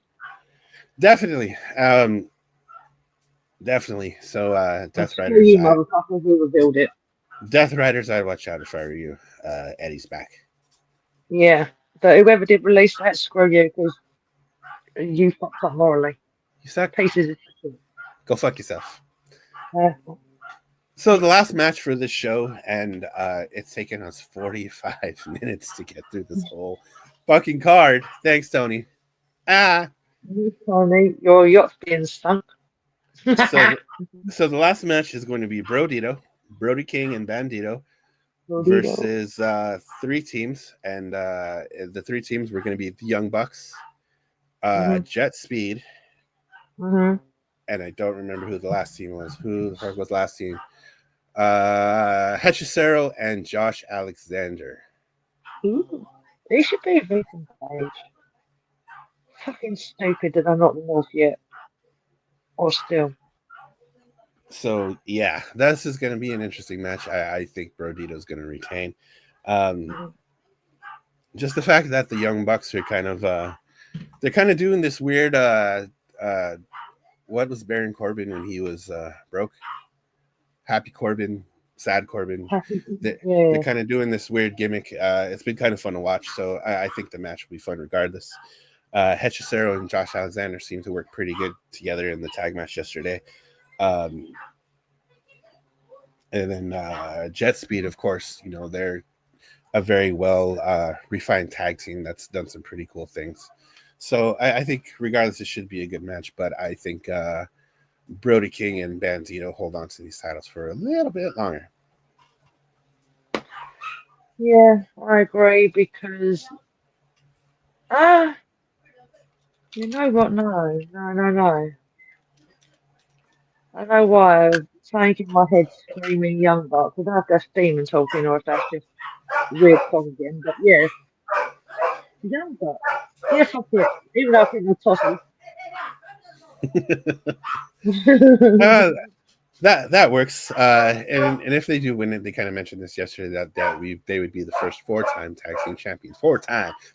definitely, definitely. So, And screw you, motherfuckers, we revealed it. Death Riders, I'd watch out if I were you. Eddie's back. Yeah. But whoever did release that, screw you, because you fucked up morally. You suck. Pieces of shit. Go fuck yourself. Uh, So the last match for this show, and it's taken us 45 minutes to get through this whole fucking card. Thanks, Tony. Ah. Tony, your yacht's being sunk. So, so the last match is going to be Brody King and Bandito versus 3 teams, and the 3 teams were going to be the Young Bucks, Jet Speed, Mm-hmm. and I don't remember who the last team was. Who the fuck was last team? Hechicero and Josh Alexander. Ooh, they should be a victim page. Fucking stupid that I'm not the North yet. Or still. So yeah, this is going to be an interesting match. I think Brodito's going to retain. Just the fact that the Young Bucks are kind of they're kind of doing this weird what was Baron Corbin when he was broke? Happy Corbin, sad Corbin. They're kind of doing this weird gimmick. It's been kind of fun to watch, so I think the match will be fun regardless. Hechicero and Josh Alexander seem to work pretty good together in the tag match yesterday. And then Jet Speed, of course, you know, they're a very well refined tag team that's done some pretty cool things. So I think regardless, it should be a good match, but I think Brody King and Bandito hold on to these titles for a little bit longer. Yeah, I agree because you know what? No. I know why I'm thinking in my head screaming Young Bucks. I don't know if that's demon talking or if that's just weird song again, but yeah, Young Bucks. Yeah, fuck it. Even though I think they're tossy. That works. And if they do win it, they kind of mentioned this yesterday that they would be the first 4-time tag team champions. Four-time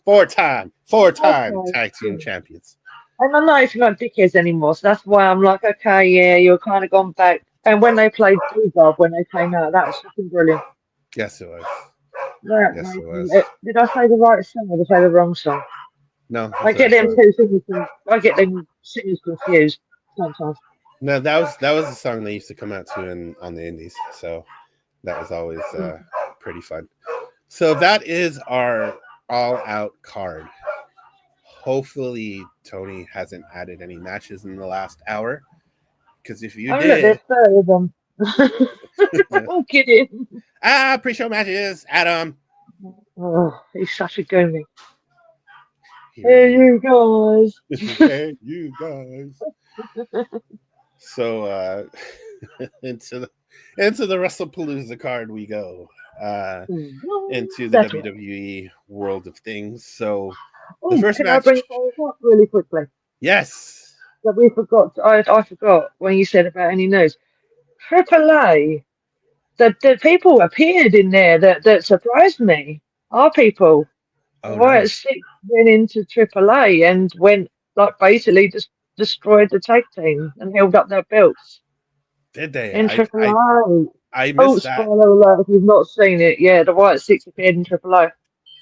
tag team champions. And I'm not even like dickheads anymore, so that's why I'm like, okay, yeah, you're kind of gone back. And when they played Dith when they came out, that was fucking brilliant. Yes, it was. Did I say the right song or did I say the wrong song? No, I get them two singers. I get them singers confused sometimes. No, that was the song they used to come out to on the Indies, so that was always pretty fun. So that is our All Out card. Hopefully, Tony hasn't added any matches in the last hour, because if you did, there's 30 of them. I'm kidding. Pre-show matches, Adam. Oh, he's such a goomy. Hey, you guys. Hey, you guys. So into the Wrestlepalooza card we go. Into the WWE world of things. So the first match. Can I bring things up really quickly? Yes. That we forgot. I forgot when you said about any news. AAA. The people appeared in there that surprised me. Our people. Wyatt Six went into AAA and went like basically just destroyed the tag team and held up their belts. Did they? In AAA. I missed that. Spoiler alert if you've not seen it. Yeah, the Wyatt Six appeared in AAA.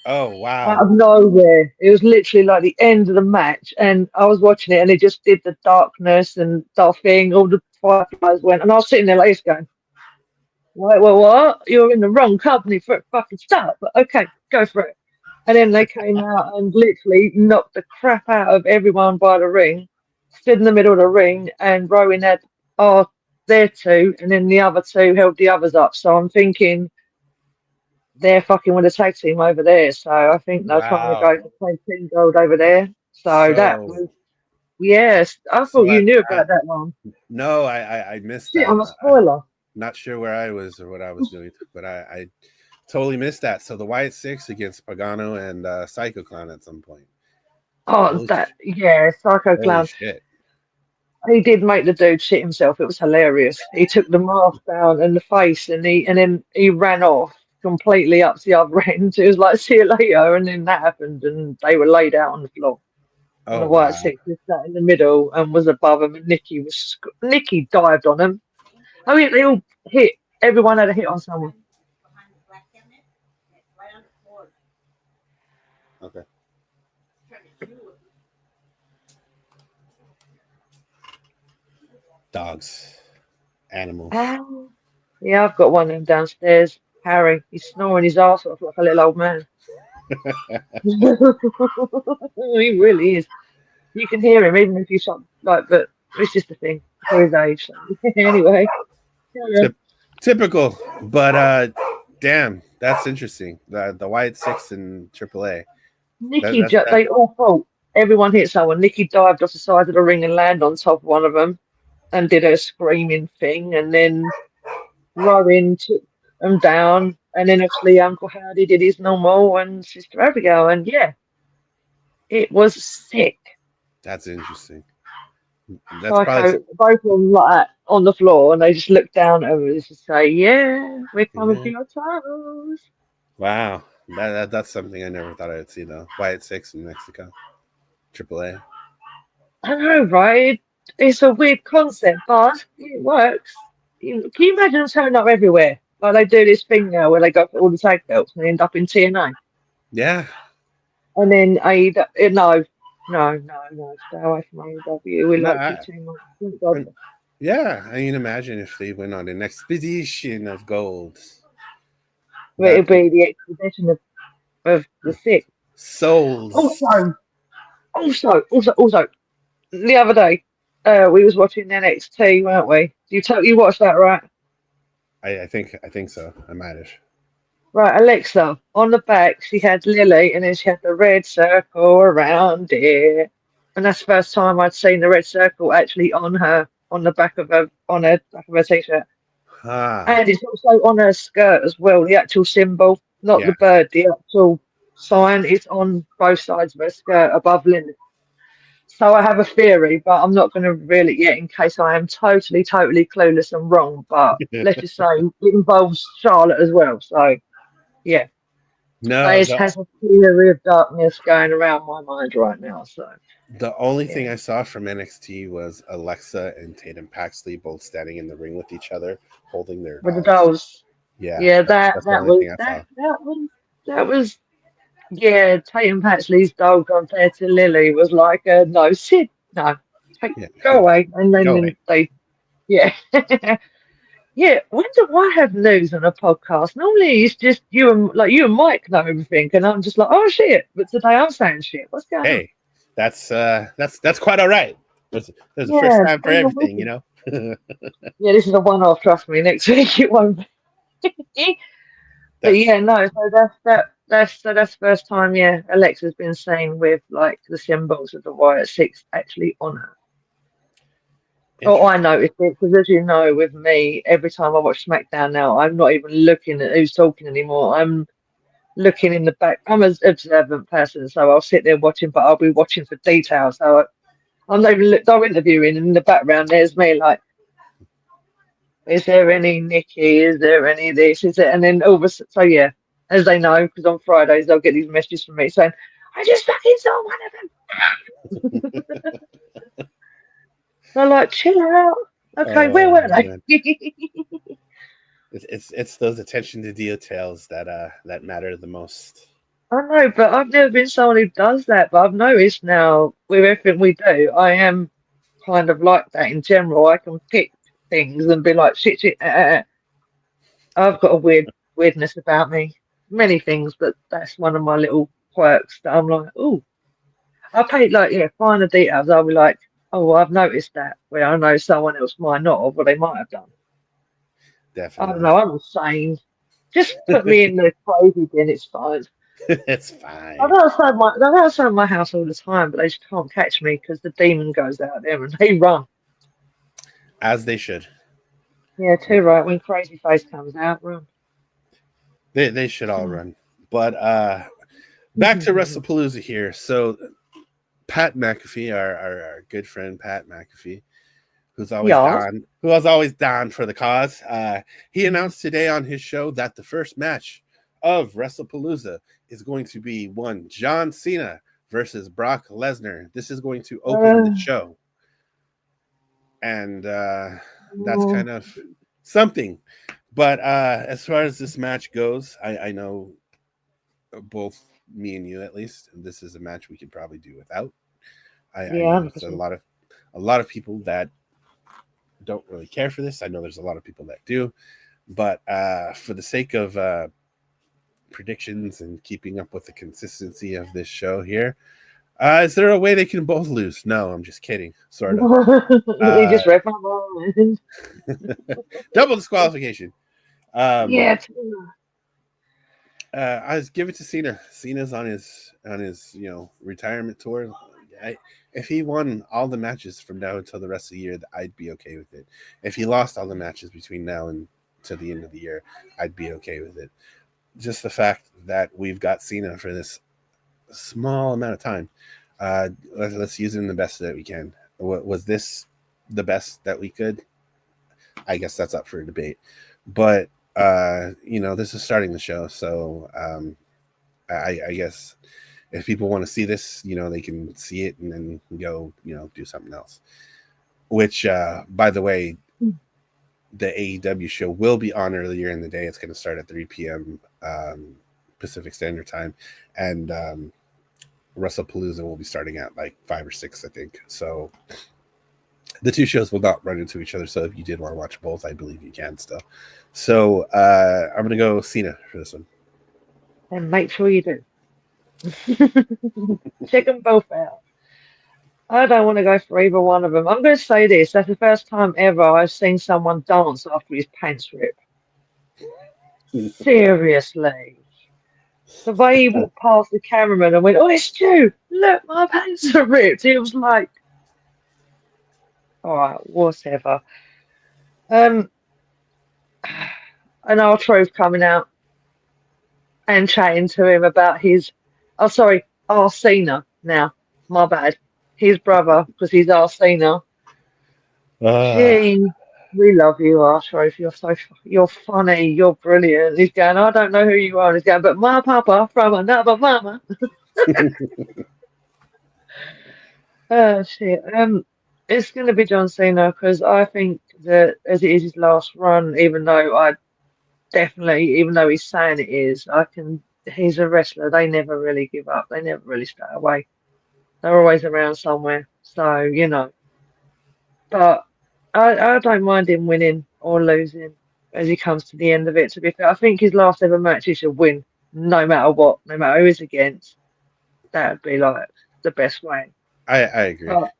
Oh wow! Out of nowhere, it was literally like the end of the match, and I was watching it, and it just did the darkness and that thing. All the fireflies went, and I was sitting there like going, "Wait, well, what? You're in the wrong company for it fucking stop." But okay, go for it. And then they came out and literally knocked the crap out of everyone by the ring, stood in the middle of the ring, and Rowan had their two, and then the other two held the others up. So I'm thinking they're fucking with the tag team over there. So I think they're trying to go for tag team gold over there. So that was, yes, I thought you knew about that one. No, I missed that. I'm a spoiler. Not sure where I was or what I was doing, but I totally missed that. So the Wyatt Six against Pagano and Psycho Clown at some point. Psycho Clown. Shit. He did make the dude shit himself. It was hilarious. He took the mask down and the face, and then he ran off completely up to the other end. It was like, see you later, and then that happened, and they were laid out on the floor. And the Wyatt Six was sat in the middle and was above him, and Nikki dived on him. I mean, they all hit. Everyone had a hit on someone. Okay. Dogs. Animals. Yeah, I've got one of them downstairs. Harry. He's snoring his ass off like a little old man. He really is. You can hear him even if you shut but it's just a thing for his age. So. Anyway. Typical. But damn, That's interesting. The Wyatt Six and AAA. That They all thought everyone hit someone. Nikki dived off the side of the ring and landed on top of one of them and did a screaming thing, and then Rowan took them down, and then obviously Uncle Howdy did his normal, and Sister Abigail, and yeah, it was sick. that's interesting. That's probably Psycho, both of them like that on the floor, and they just looked down at us and just say, "Yeah, we're coming for yeah. your toes." Wow. That's something I never thought I'd see though. Wyatt Six in Mexico. AAA. I know, right? It's a weird concept, but it works. Can you imagine them turning up everywhere? Like they do this thing now where they go for all the tag belts and they end up in TNA. Yeah. And then AEW, no, stay away from AEW. We No, like you too much. Thank God. yeah. I mean, imagine if they went on an expedition of gold. But That it'll be the expedition of the sick. souls. Also, the other day, we was watching NXT, weren't we? You watched that, right? I think so. I might have. Right, Alexa, on the back, she had Lily, and then she had the red circle around it. And that's the first time I'd seen the red circle actually on the back of her t-shirt. Ah. And it's also on her skirt as well, the actual symbol, not Yeah. the bird, the actual sign is on both sides of her skirt above Lily. So I have a theory, but I'm not going to reveal it yet in case I am totally clueless and wrong. But let's just say it involves Charlotte as well. So yeah. No, It has a theory of darkness going around my mind right now. So the only thing yeah, I saw from NXT was Alexa and Tatum Paxley both standing in the ring with each other, holding their with the dolls. dolls, Yeah, yeah, that's the only thing I saw. that was yeah. Tatum Paxley's doll compared to Lily was like no, sit, no, Yeah, go away, and go then away. they yeah. Yeah, when do I have news on a podcast? Normally it's just you and Mike know everything, and I'm just like, oh shit. But today I'm saying shit. What's going on? Hey, that's quite all right. There's a first Yeah, time for bring the everything, wicked. you know. Yeah, this is a one-off. Trust me. Next week it won't be. But That's yeah, no. So that's the first time. Yeah, Alexa's been seen with like the symbols of the Wyatt Six actually on her. Oh, I interesting. noticed it because, as you know, with me, every time I watch SmackDown now, I'm not even looking at who's talking anymore. I'm looking in the back. I'm an observant person, so I'll sit there watching, but I'll be watching for details. So I'm not even I'm interviewing, and in the background there's me like, is there any Nikki? Is there any this? Is it? And then all of a sudden, so yeah, as they know, because on Fridays they'll get these messages from me saying, I just fucking saw one of them. They're like, chill out. Okay, where Oh were they? man, it's those attention to details that matter the most. I know, but I've never been someone who does that. But I've noticed now with everything we do, I am kind of like that in general. I can pick things and be like, shit. I've got a weirdness about me. Many things, but that's one of my little quirks that I'm like, oh, I pay like, yeah, finer details. I'll be like, oh, well, I've noticed that where I know someone else might not, or what they might have done. I don't Definitely, know. I'm insane. Just put me in the crazy bin. It's fine. it's I'm fine outside my house all the time, but they just can't catch me because the demon goes out there and they run. as they should. Yeah, too right. When Crazy Face comes out, run. They should all run. But back to WrestlePalooza here. So Pat McAfee, our good friend Pat McAfee, Yeah. who was always down for the cause. He announced today on his show that the first match of WrestlePalooza is going to be one John Cena versus Brock Lesnar. This is going to open the Uh, show, and that's oh, kind of something. But as far as this match goes, I know both me and you at least, and this is a match we could probably do without. I yeah, know there's a 100%. lot of people that don't really care for this. I know there's a lot of people that do, but for the sake of predictions and keeping up with the consistency of this show here, is there a way they can both lose? No, I'm just kidding. Sort of. He Uh, just read my mind. double disqualification. Um, Yeah, I was give it to Cena. Cena's on his retirement tour. If he won all the matches from now until the rest of the year, I'd be okay with it. If he lost all the matches between now and to the end of the year, I'd be okay with it. Just the fact that we've got Cena for this small amount of time, let's use it in the best that we can. Was this the best that we could? I guess that's up for debate. But this is starting the show, so I guess if people want to see this, they can see it and then go, do something else. Which, by the way, the AEW show will be on earlier in the day. It's going to start at 3 p.m. Pacific Standard Time, and WrestlePalooza will be starting at like 5 or 6, I think. So the two shows will not run into each other. So if you did want to watch both, I believe you can still. So I'm going to go Cena for this one. And make sure you do. Check them both out. I don't want to go for either one of them. I'm going to say this. That's the first time ever I've seen someone dance after his pants rip. Seriously. The way he walked past the cameraman and went, "Oh, it's Stu. Look, my pants are ripped." It was like, all right, whatever. And R-Truth coming out and chatting to him about his, oh, sorry, Arsena now. My bad. His brother, because he's Arsena. Gee, we love you, R-Truth. You're funny. You're brilliant. He's going, "I don't know who you are." And he's going, "But my papa from another mama." Oh shit. It's going to be John Cena because I think that as it is his last run, even though he's saying it is, he's a wrestler. They never really give up. They never really stay away. They're always around somewhere. So, but I don't mind him winning or losing as he comes to the end of it, to be fair. I think his last ever match he should win no matter what, no matter who he's against. That would be like the best way. I agree. But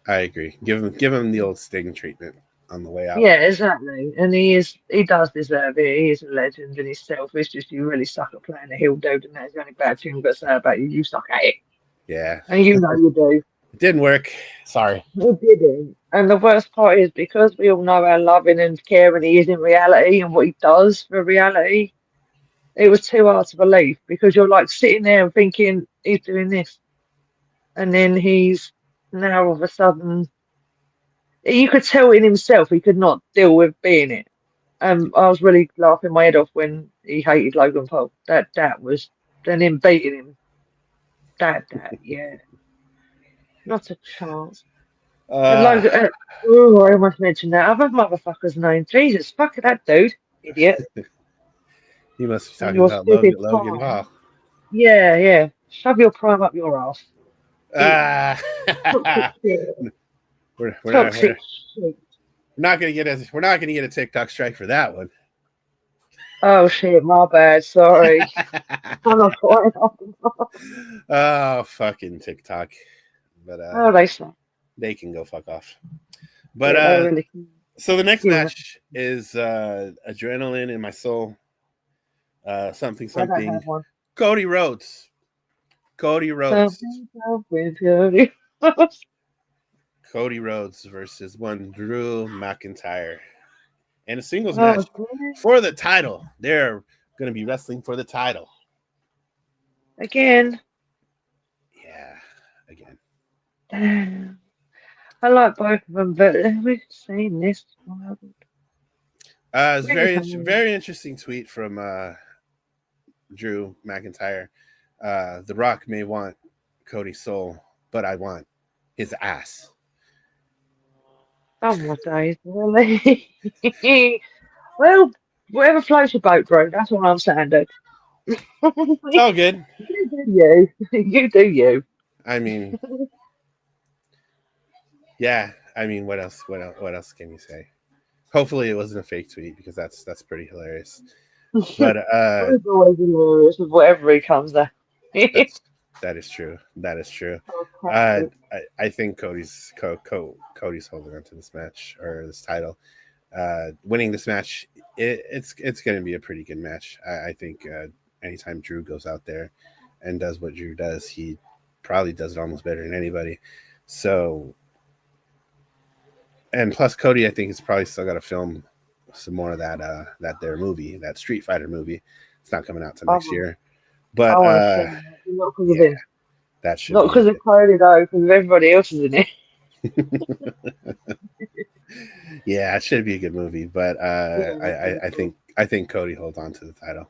I agree. Give him the old Sting treatment on the way out. yeah, exactly. And he does deserve it. He is a legend in himself. It's just you really suck at playing a heel dude, and that's the only bad thing I've got to say about you. You suck at it. Yeah. And you know you do. It didn't work. Sorry. It didn't. And the worst part is because we all know how loving and caring he is in reality and what he does for reality, it was too hard to believe because you're like sitting there and thinking he's doing this. And then he's now all of a sudden, you could tell in himself he could not deal with being it. I was really laughing my head off when he hated Logan Paul. That was then him beating him. Yeah, not a chance. And Logan, I almost mentioned that other motherfucker's name. Jesus, fuck that dude, idiot. He must be And talking your about stupid Logan prime. Paul. Yeah. Shove your prime up your ass. Toxic shit. We're Toxic shit. not gonna get a TikTok strike for that one. Oh shit, my bad. Sorry. I'm not quite Oh, fucking TikTok. But Oh, they suck. they can go fuck off. But Yeah, they really can. so the next match is Adrenaline in My Soul. Something. I don't have one. Cody Rhodes. Cody Rhodes versus one Drew McIntyre. And a singles match for the title. They're going to be wrestling for the title. Again. Yeah, again. I like both of them, but we've seen this. It's very interesting tweet from Drew McIntyre. The Rock may want Cody's soul, but I want his ass. Oh my days, really? Well, whatever floats your boat, bro. That's what I'm saying, dude. It's all good. You do you. You do you. I mean, yeah. I mean, what else? What else can you say? Hopefully, it wasn't a fake tweet because that's pretty hilarious. But it's always hilarious with whatever he comes at. that is true. That is true. Okay. I think Cody's holding on to this match or this title. Winning this match, it's going to be a pretty good match. I think anytime Drew goes out there and does what Drew does, he probably does it almost better than anybody. So, and plus Cody, I think he's probably still got to film some more of that their movie, that Street Fighter movie. It's not coming out till next Oh, year, I but want to see that. Not because of yeah, him. that should Not be because of Cody though, because of everybody else is in it. yeah, it should be a good movie. But Yeah, I think Cody holds on to the title.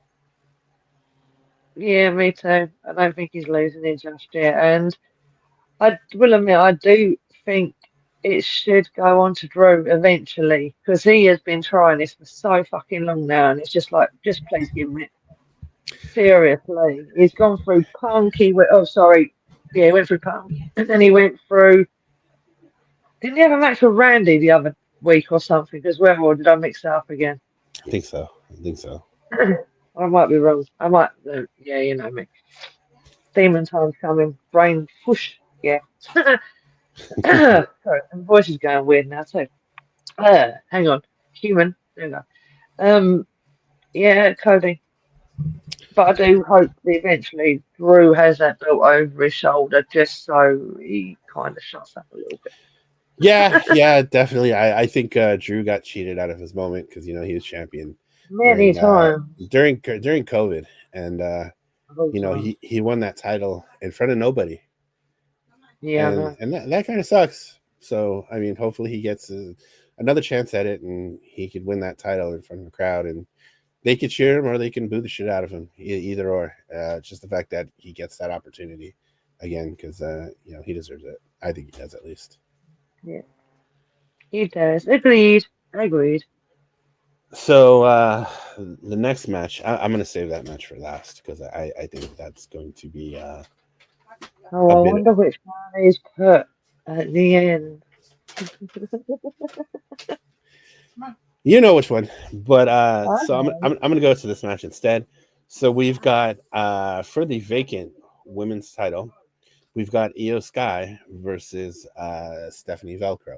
yeah, me too. I don't think he's losing it just yet. And I will admit, I do think it should go on to Drew eventually because he has been trying this for so fucking long now, and it's just like, just please give him it. Seriously, he's gone through Punk. He went, oh, sorry, yeah, he went through Punk, and then he went through. Didn't he have a match with Randy the other week or something as well, or did I mix it up again? I think so. I think so. I might be wrong. I might, yeah, you know me. Demon time's coming. Brain, whoosh, yeah. Sorry, and voice is going weird now too. Hang on. Human. There we go. Yeah, Cody. But I do hope that eventually Drew has that belt over his shoulder just so he kind of shuts up a little bit. Yeah, yeah, definitely. I think Drew got cheated out of his moment because he was champion Many during times. during COVID, and The whole time. he won that title in front of nobody, Yeah, I and know. that kind of sucks. So I mean, hopefully he gets another chance at it, and he could win that title in front of the crowd, and they could cheer him or they can boo the shit out of him, either or. Just the fact that he gets that opportunity again because he deserves it. I think he does at least. Yeah, he does. Agreed. Agreed. So the next match, I'm going to save that match for last because I think that's going to be Oh, a I bit. wonder which one is put at the end. You know which one, but I so know. I'm going to go to this match instead. So we've got for the vacant women's title, we've got Io Sky versus Stephanie Velcro,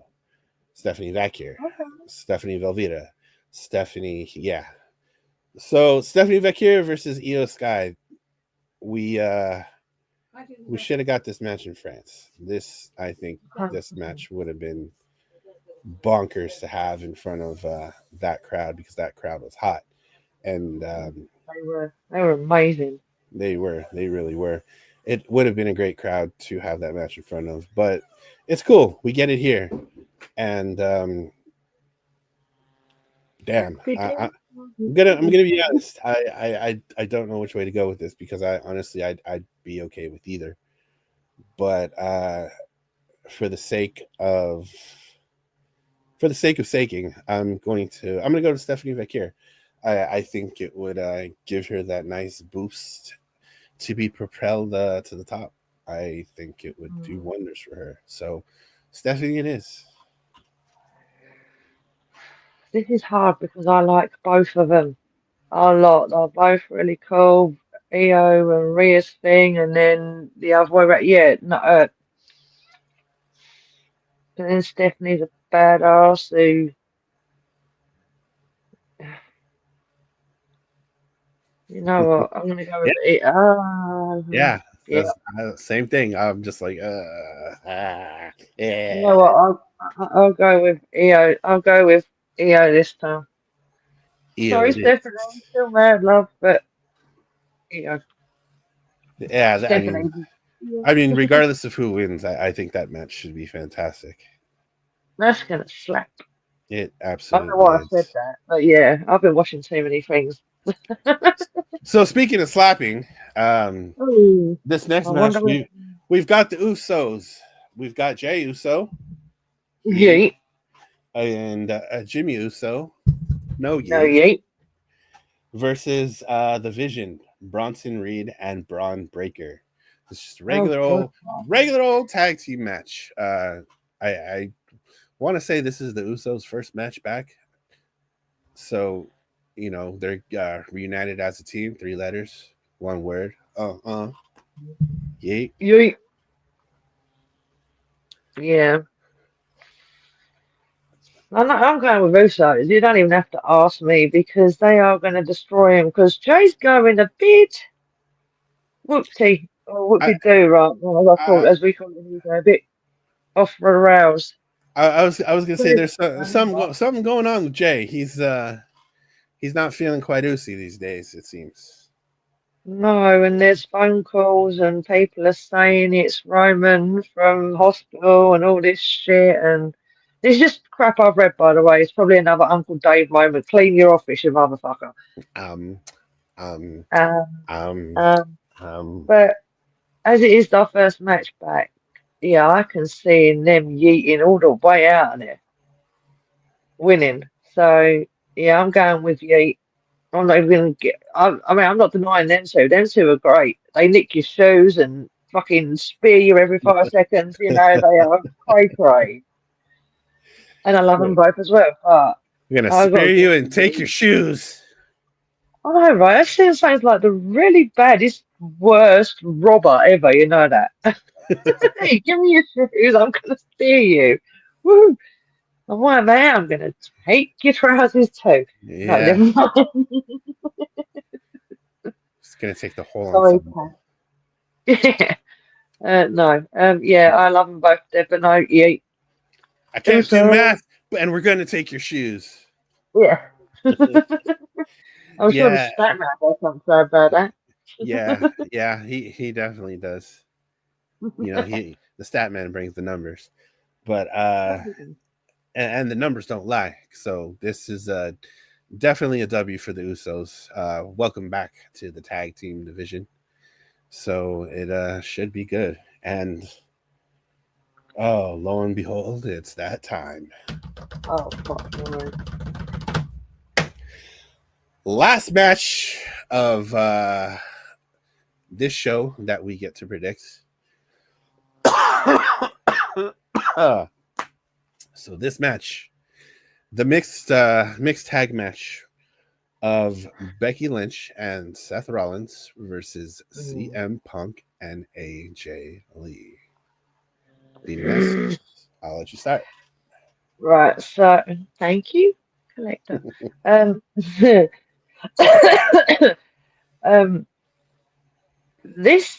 Stephanie Vacure, Okay. Stephanie Velveeta, Stephanie. Yeah. So Stephanie Vacure versus Io Sky. We we should have got this match in France. I think, this 100%. match would have been bonkers to have in front of that crowd because that crowd was hot, and They were amazing. they really were. It would have been a great crowd to have that match in front of, but it's cool. We get it here, and damn, I'm gonna be honest. I don't know which way to go with this because I honestly I'd be okay with either, but for the sake of saking, I'm gonna go to Stephanie Vacure. I think it would give her that nice boost to be propelled to the top. I think it would do Mm. wonders for her. So, Stephanie, it is. This is hard because I like both of them a lot. They're both really cool. Io and Rhea's thing, and then the other way around. Yeah, no, and then Stephanie's a badass who, you know Yeah, what, I'm gonna go with it. yeah, Yeah, that's same thing. I'm just like, you know yeah. what, I'll go with Io. I'll go with Io this time. Io, Sorry, it is. Stephanie, I'm still mad, love, but Io, Yeah, Stephanie. Yeah. regardless of who wins, I think that match should be fantastic. That's gonna slap. It I don't know absolutely why I said is. that, but yeah, I've been watching too many things. So speaking of slapping, um, Oh, this next I match wonder if. we've got the Usos. We've got Jay Uso, yeet, Yeet. and Jimmy Uso, no No, yeet, yeet. versus the Vision, Bronson Reed and Braun Breaker. It's just a Oh, God. regular old tag team match. I want to say this is the Usos' first match back, so they're reunited as a team. 3 letters, one word. Yeet. Yeet. Yeah. I'm going with Usos. You don't even have to ask me because they are going to destroy him. Because Jay's going a bit whoopty or I, whoopie do right now. As I thought, I, as we call it, a bit off the rails. I was gonna say there's But something going on with Jay. He's not feeling quite oozy these days. It seems. no, and there's phone calls and people are saying it's Roman from hospital and all this shit. And it's just crap I've read, by the way. It's probably another Uncle Dave moment. Clean your office, you motherfucker. Um, um, Um, um, um, um. but as it is our first match back, yeah, I can see them yeeting all the way out of there, winning. So yeah, I'm going with Yeet. I'm not even gonna get. I mean, I'm not denying them two. Them two are great. They nick your shoes and fucking spear you every 5 seconds. You know, they are cray cray, and I love them both as well. But We're gonna I got spare to you go and with take Yeet. your shoes. I know, right? That sounds like the really baddest, worst robber ever. You know that? Hey, give me your shoes. I'm gonna steer you. Woo! And one day I'm gonna take your trousers too. No, Yeah, never mind. it's gonna take the whole Sorry, ensemble. Pat. Yeah. No. Yeah, I love them both. But no, yeah. I can't do Also, math, and we're gonna take your shoes. yeah. I'm sure the Yeah, stat man does something so about that. yeah. He definitely does. The stat man brings the numbers, but and the numbers don't lie. So this is definitely a W for the Usos. Welcome back to the tag team division. So it should be good. And oh, lo and behold, it's that time. Oh, fuck no. Last match of this show that we get to predict. uh, so this match, the mixed tag match of Becky Lynch and Seth Rollins versus CM Punk and AJ Lee. Demoness, I'll let you start. Right, so thank you, collector. Um, um, this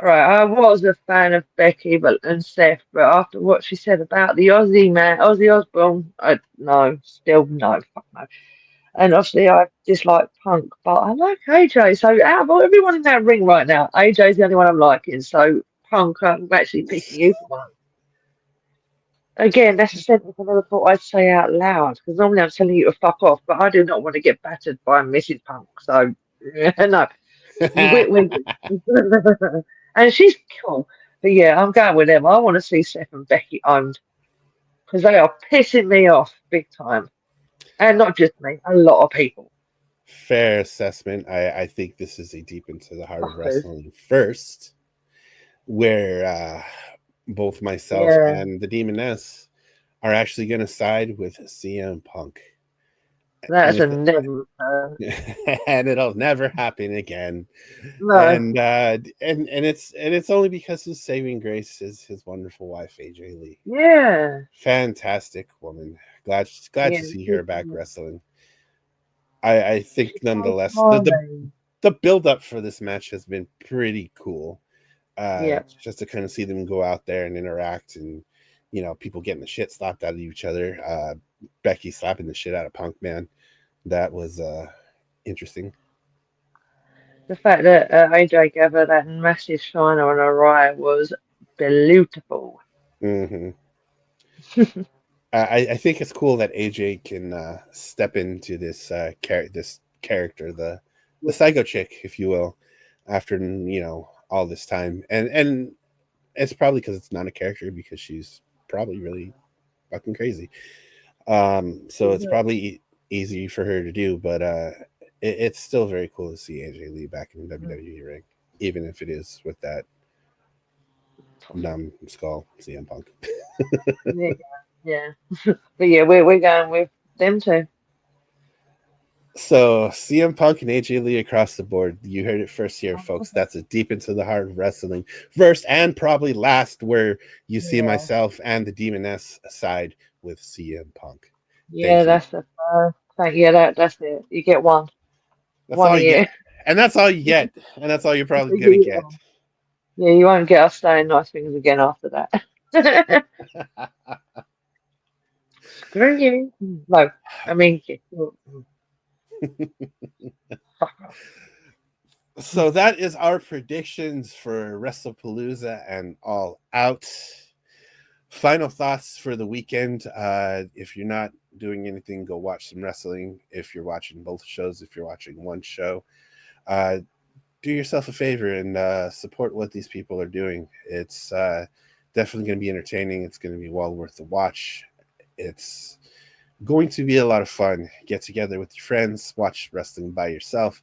right, I was a fan of Becky but and Seth, but after what she said about the Aussie man, Ozzy Osbourne, no, still no, fuck no. And obviously I dislike Punk, but I like AJ. So out of everyone in that ring right now, AJ's the only one I'm liking. So Punk, I'm actually picking you for one. Again, that's a sentence I never thought I'd say out loud because normally I'm telling you to fuck off, but I do not want to get battered by Mrs. Punk. So no, we and she's cool. But yeah, I'm going with them. I want to see Seth and Becky owned because they are pissing me off big time, and not just me, a lot of people. Fair assessment. I think this is a deep into the heart of Fuckers. wrestling first, where both myself Yeah. and the Demoness are actually going to side with CM Punk, and That's a it's never. and it'll never happen again. No. And it's only because his saving grace is his wonderful wife AJ Lee. Yeah. Fantastic woman. Glad Yeah. to see her back wrestling. I think She's so nonetheless charming. the build up for this match has been pretty cool. Yeah. Just to kind of see them go out there and interact, and people getting the shit slapped out of each other. Becky slapping the shit out of Punk, man. That was interesting. The fact that AJ gave her that massive shiner on her eye was beautiful. Hmm. I think it's cool that AJ can step into this character, the psycho chick, if you will, after all this time, and it's probably because it's not a character, because she's probably really fucking crazy. So it's Mhm. probably easy for her to do, but it's still very cool to see AJ Lee back in the WWE ring, even if it is with that numbskull CM Punk. Yeah. Yeah. But yeah, we're going with them two. So CM Punk and AJ Lee across the board. You heard it first here, folks. That's a deep into the heart of wrestling. First and probably last, where you see Yeah. myself and the Demoness side with CM Punk. Yeah, Thank you. that's the thing. Yeah, that's it. You get one That's all a you get. year. And that's all you get. And that's all you're That's probably what going to you get get. one. Yeah, you won't get us saying nice things again after that. Screw you. No, I mean, So that is our predictions for WrestlePalooza and All Out. Final thoughts for the weekend. If you're not doing anything, go watch some wrestling. If you're watching both shows, if you're watching one show, uh, do yourself a favor and support what these people are doing. It's definitely going to be entertaining. It's going to be well worth the watch. It's going to be a lot of fun. Get together with your friends, watch wrestling by yourself.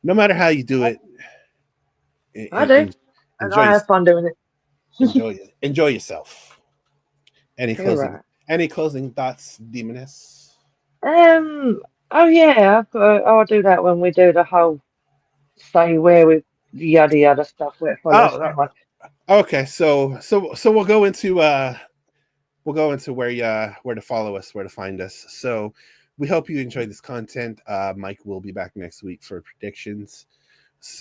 No matter how you do it, I do, and enjoy I have fun doing it. enjoy yourself. You're right. Any closing thoughts, Demoness? Um. Oh yeah, I'll do that when we do the whole say where with the yada yada stuff where it follows. Oh, Hang on. okay. So we'll go into where to follow us, where to find us. So we hope you enjoyed this content. Mike will be back next week for predictions.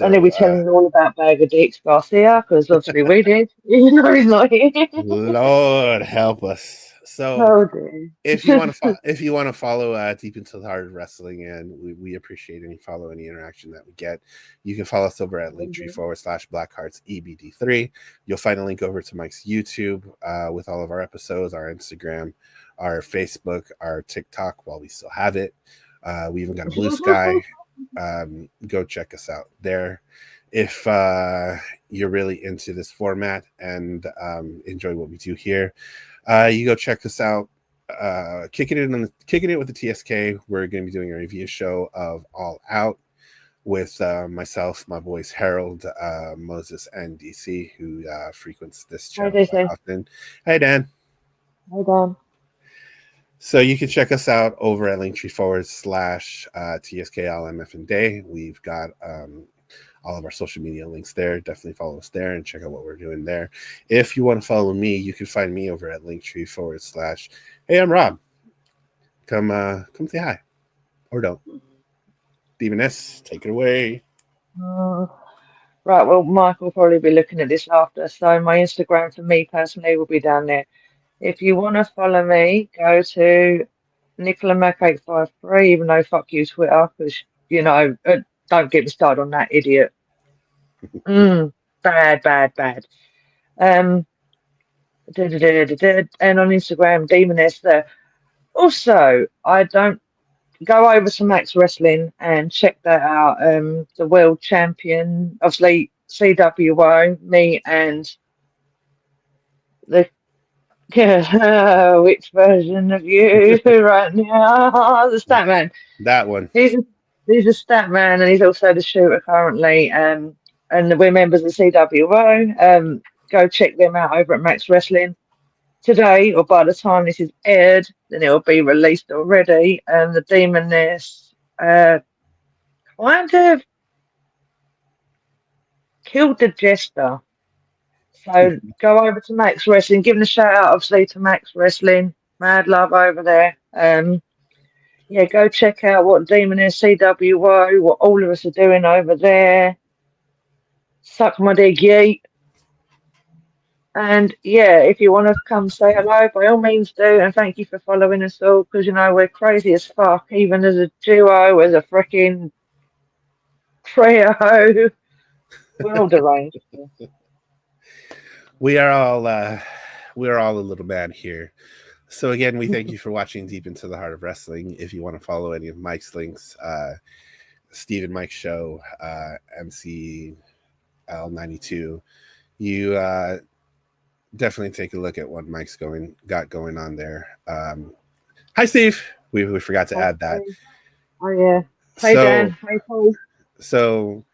And he'll So be telling you all about Bag of Dicks Garcia, because obviously we did. You know he's not here. Lord help us. So Oh dear. if you want to follow Deep into the Heart of Wrestling, and we appreciate any interaction that we get, you can follow us over at linktree/blackheartsebd3. You'll find a link over to Mike's YouTube with all of our episodes, our Instagram, our Facebook, our TikTok while we still have it. We even got a Blue Sky. Go check us out there. If you're really into this format and enjoy what we do here, you go check us out. Kicking it with the TSK. We're going to be doing a review show of All Out with myself, my boys Harold, Moses, and DC, who frequents this Hi, channel quite DC. often. Hey, Dan. Hold on. So you can check us out over at linktree/TSKLMF and Day. We've got all of our social media links there. Definitely follow us there and check out what we're doing there. If you want to follow me, you can find me over at linktree/ Hey, I'm Rob. Come say hi. Or don't. Demoness, take it away. Right, well, Mike will probably be looking at this after, so my Instagram for me personally will be down there. If you want to follow me, go to Nicola Mac 853, even though fuck you, Twitter, because, don't get me started on that idiot. Bad, bad, bad. Um, and on Instagram, Demoness there. Also, I don't go over to Max Wrestling and check that out. The world champion, obviously CWO, me and the which version of you right now? The stat man. That one. He's a stat man and he's also the shooter currently. And we're members of CWO. Go check them out over at Max Wrestling today, or by the time this is aired, then it'll be released already. And the Demoness kind of killed the Jester. So go over to Max Wrestling, give them a shout out, obviously, to Max Wrestling. Mad love over there. Yeah, go check out what Demoness, CWO, what all of us are doing over there. Suck my dick, yeet. And yeah, if you want to come say hello, by all means do. And thank you for following us all, because we're crazy as fuck, even as a duo, as a freaking trio. We're all deranged. We are all a little mad here. So again, we thank you for watching Deep into the Heart of Wrestling. If you want to follow any of Mike's links, Steve and Mike Show, MCL92, you definitely take a look at what Mike's got going on there. Hi, Steve. We forgot to add that. Oh yeah. Hey, Dan. Hey, Paul. So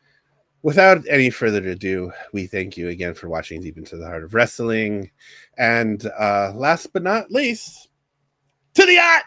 without any further ado, we thank you again for watching Deep into the Heart of Wrestling. And last but not least, to the yacht!